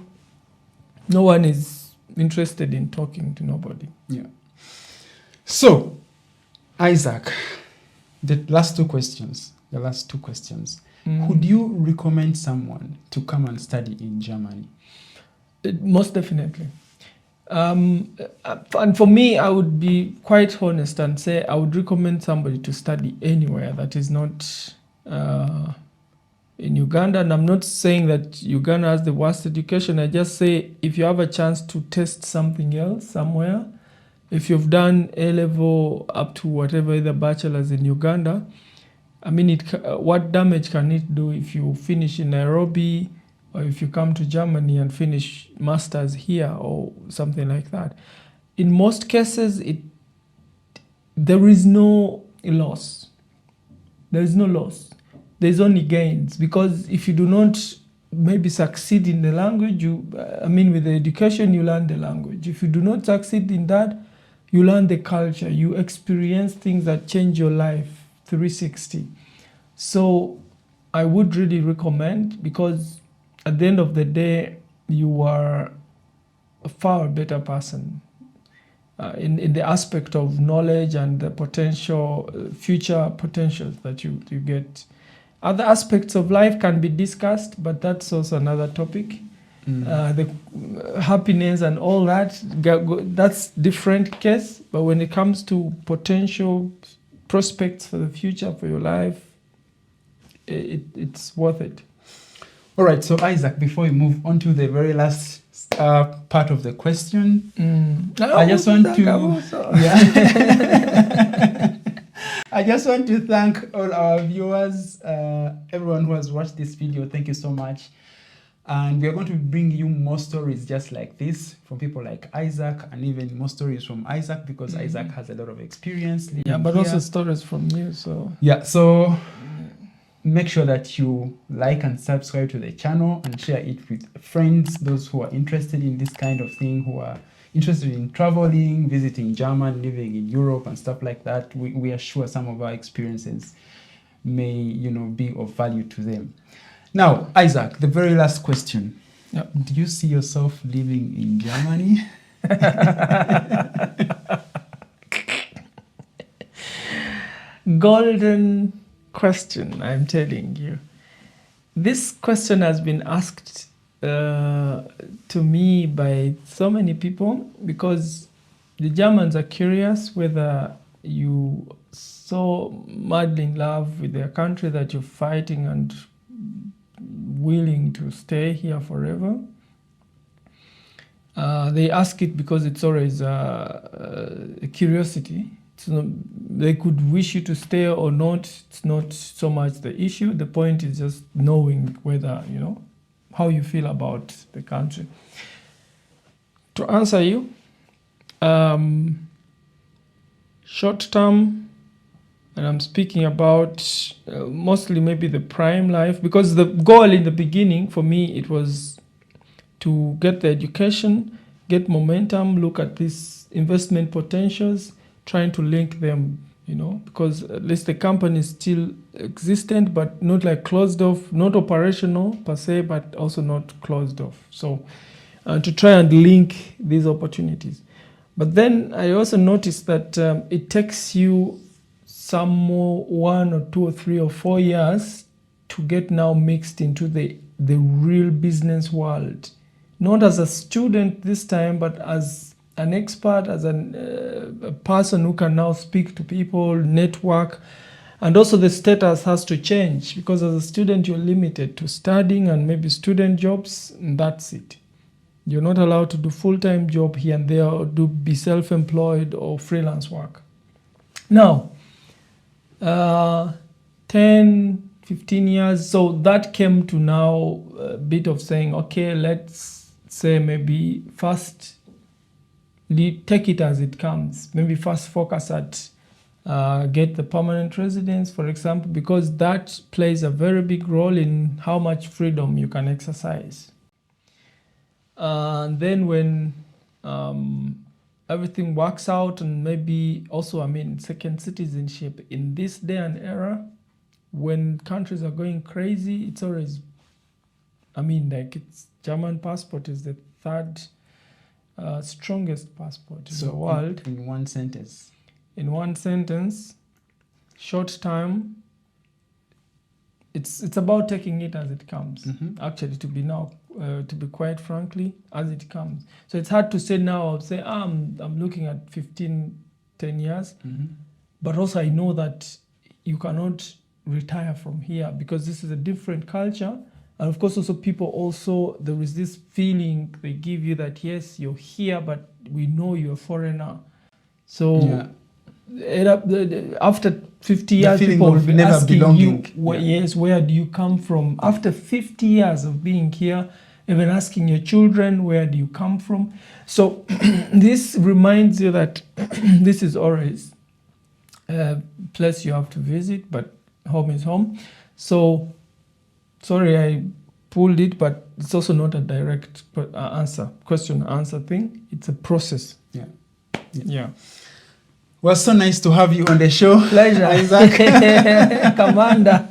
no one is interested in talking to nobody. Yeah. So, Isaac, the last two questions. Would you recommend someone to come and study in Germany? Most definitely. And for me, I would be quite honest and say I would recommend somebody to study anywhere that is not in Uganda. And I'm not saying that Uganda has the worst education. I just say, if you have a chance to test something else somewhere, if you've done A-level up to whatever, the bachelor's in Uganda, I mean, what damage can it do if you finish in Nairobi, or if you come to Germany and finish masters here or something like that? In most cases, there is no loss. There is no loss. There's only gains, because if you do not maybe succeed in the language, with the education, you learn the language. If you do not succeed in that, you learn the culture. You experience things that change your life 360. So I would really recommend, because at the end of the day, you are a far better person in the aspect of knowledge and the potential, future potentials that you get. Other aspects of life can be discussed, but that's also another topic. The happiness and all that, that's different case. But when it comes to potential prospects for the future, for your life, it's worth it. All right, so Isaac, before we move on to the very last part of the question, I just want to thank all our viewers, everyone who has watched this video. Thank you so much. And we are going to bring you more stories just like this from people like Isaac, and even more stories from Isaac, because Isaac has a lot of experience. But also stories from you. So make sure that you like and subscribe to the channel and share it with friends, those who are interested in this kind of thing, who are interested in traveling, visiting Germany, living in Europe and stuff like that, we are sure some of our experiences may, you know, be of value to them. Now, Isaac, the very last question. Yep. Do you see yourself living in Germany? Golden question, I'm telling you. This question has been asked to me by so many people because the Germans are curious whether you so madly in love with their country that you're fighting and willing to stay here forever. They ask it because it's always a curiosity. They could wish you to stay or not. It's not so much the issue. The point is just knowing whether, you know, how you feel about the country. To answer you, short term, and I'm speaking about mostly maybe the prime life, because the goal in the beginning for me, it was to get the education, get momentum, look at these investment potentials, trying to link them, you know, because at least the company is still existent, but not like closed off, not operational per se, but also not closed off. So to try and link these opportunities. But then I also noticed that it takes you some more 1 or 2 or 3 or 4 years to get now mixed into the real business world. Not as a student this time, but as an expert, as a person who can now speak to people, network, and also the status has to change because as a student you're limited to studying and maybe student jobs, and that's it. You're not allowed to do full-time job here and there or be self-employed or freelance work. Now, 10, 15 years, so that came to now a bit of saying, okay, let's say maybe first take it as it comes. Maybe first focus at get the permanent residence, for example, because that plays a very big role in how much freedom you can exercise. And then when everything works out, and maybe also, second citizenship in this day and era, when countries are going crazy, it's always, it's German passport is the third strongest passport in the world. In one sentence. In one sentence, short time, it's about taking it as it comes. Mm-hmm. Actually, to be quite frankly, as it comes. So it's hard to say now. I'll say I'm looking at 10 years, mm-hmm. But also I know that you cannot retire from here because this is a different culture. And of course, also people there is this feeling they give you that, yes, you're here, but we know you're a foreigner. So after 50 years, people will be asking you, where do you come from? After 50 years of being here, even asking your children, where do you come from? So this reminds you that this is always a place you have to visit, but home is home. So sorry, I pulled it, but it's also not a direct question-answer thing. It's a process. Yeah. Well, so nice to have you on the show. Pleasure. Isaac. Commander.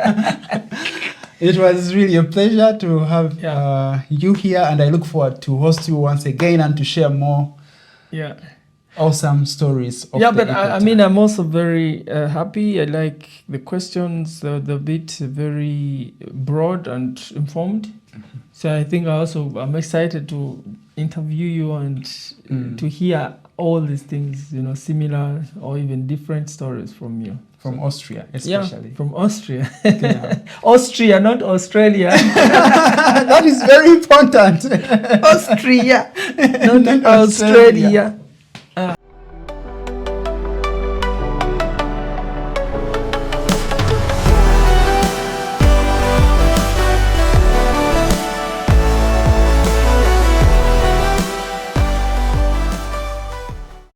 It was really a pleasure to have you here, and I look forward to host you once again and to share more awesome stories of the Equator. I'm also very happy. I like the questions, the bit very broad and informed. Mm-hmm. So I think I'm excited to interview you and to hear all these things, similar or even different stories from you. From Austria, especially. Yeah, from Austria. Austria, not Australia. That is very important. Austria, not Australia.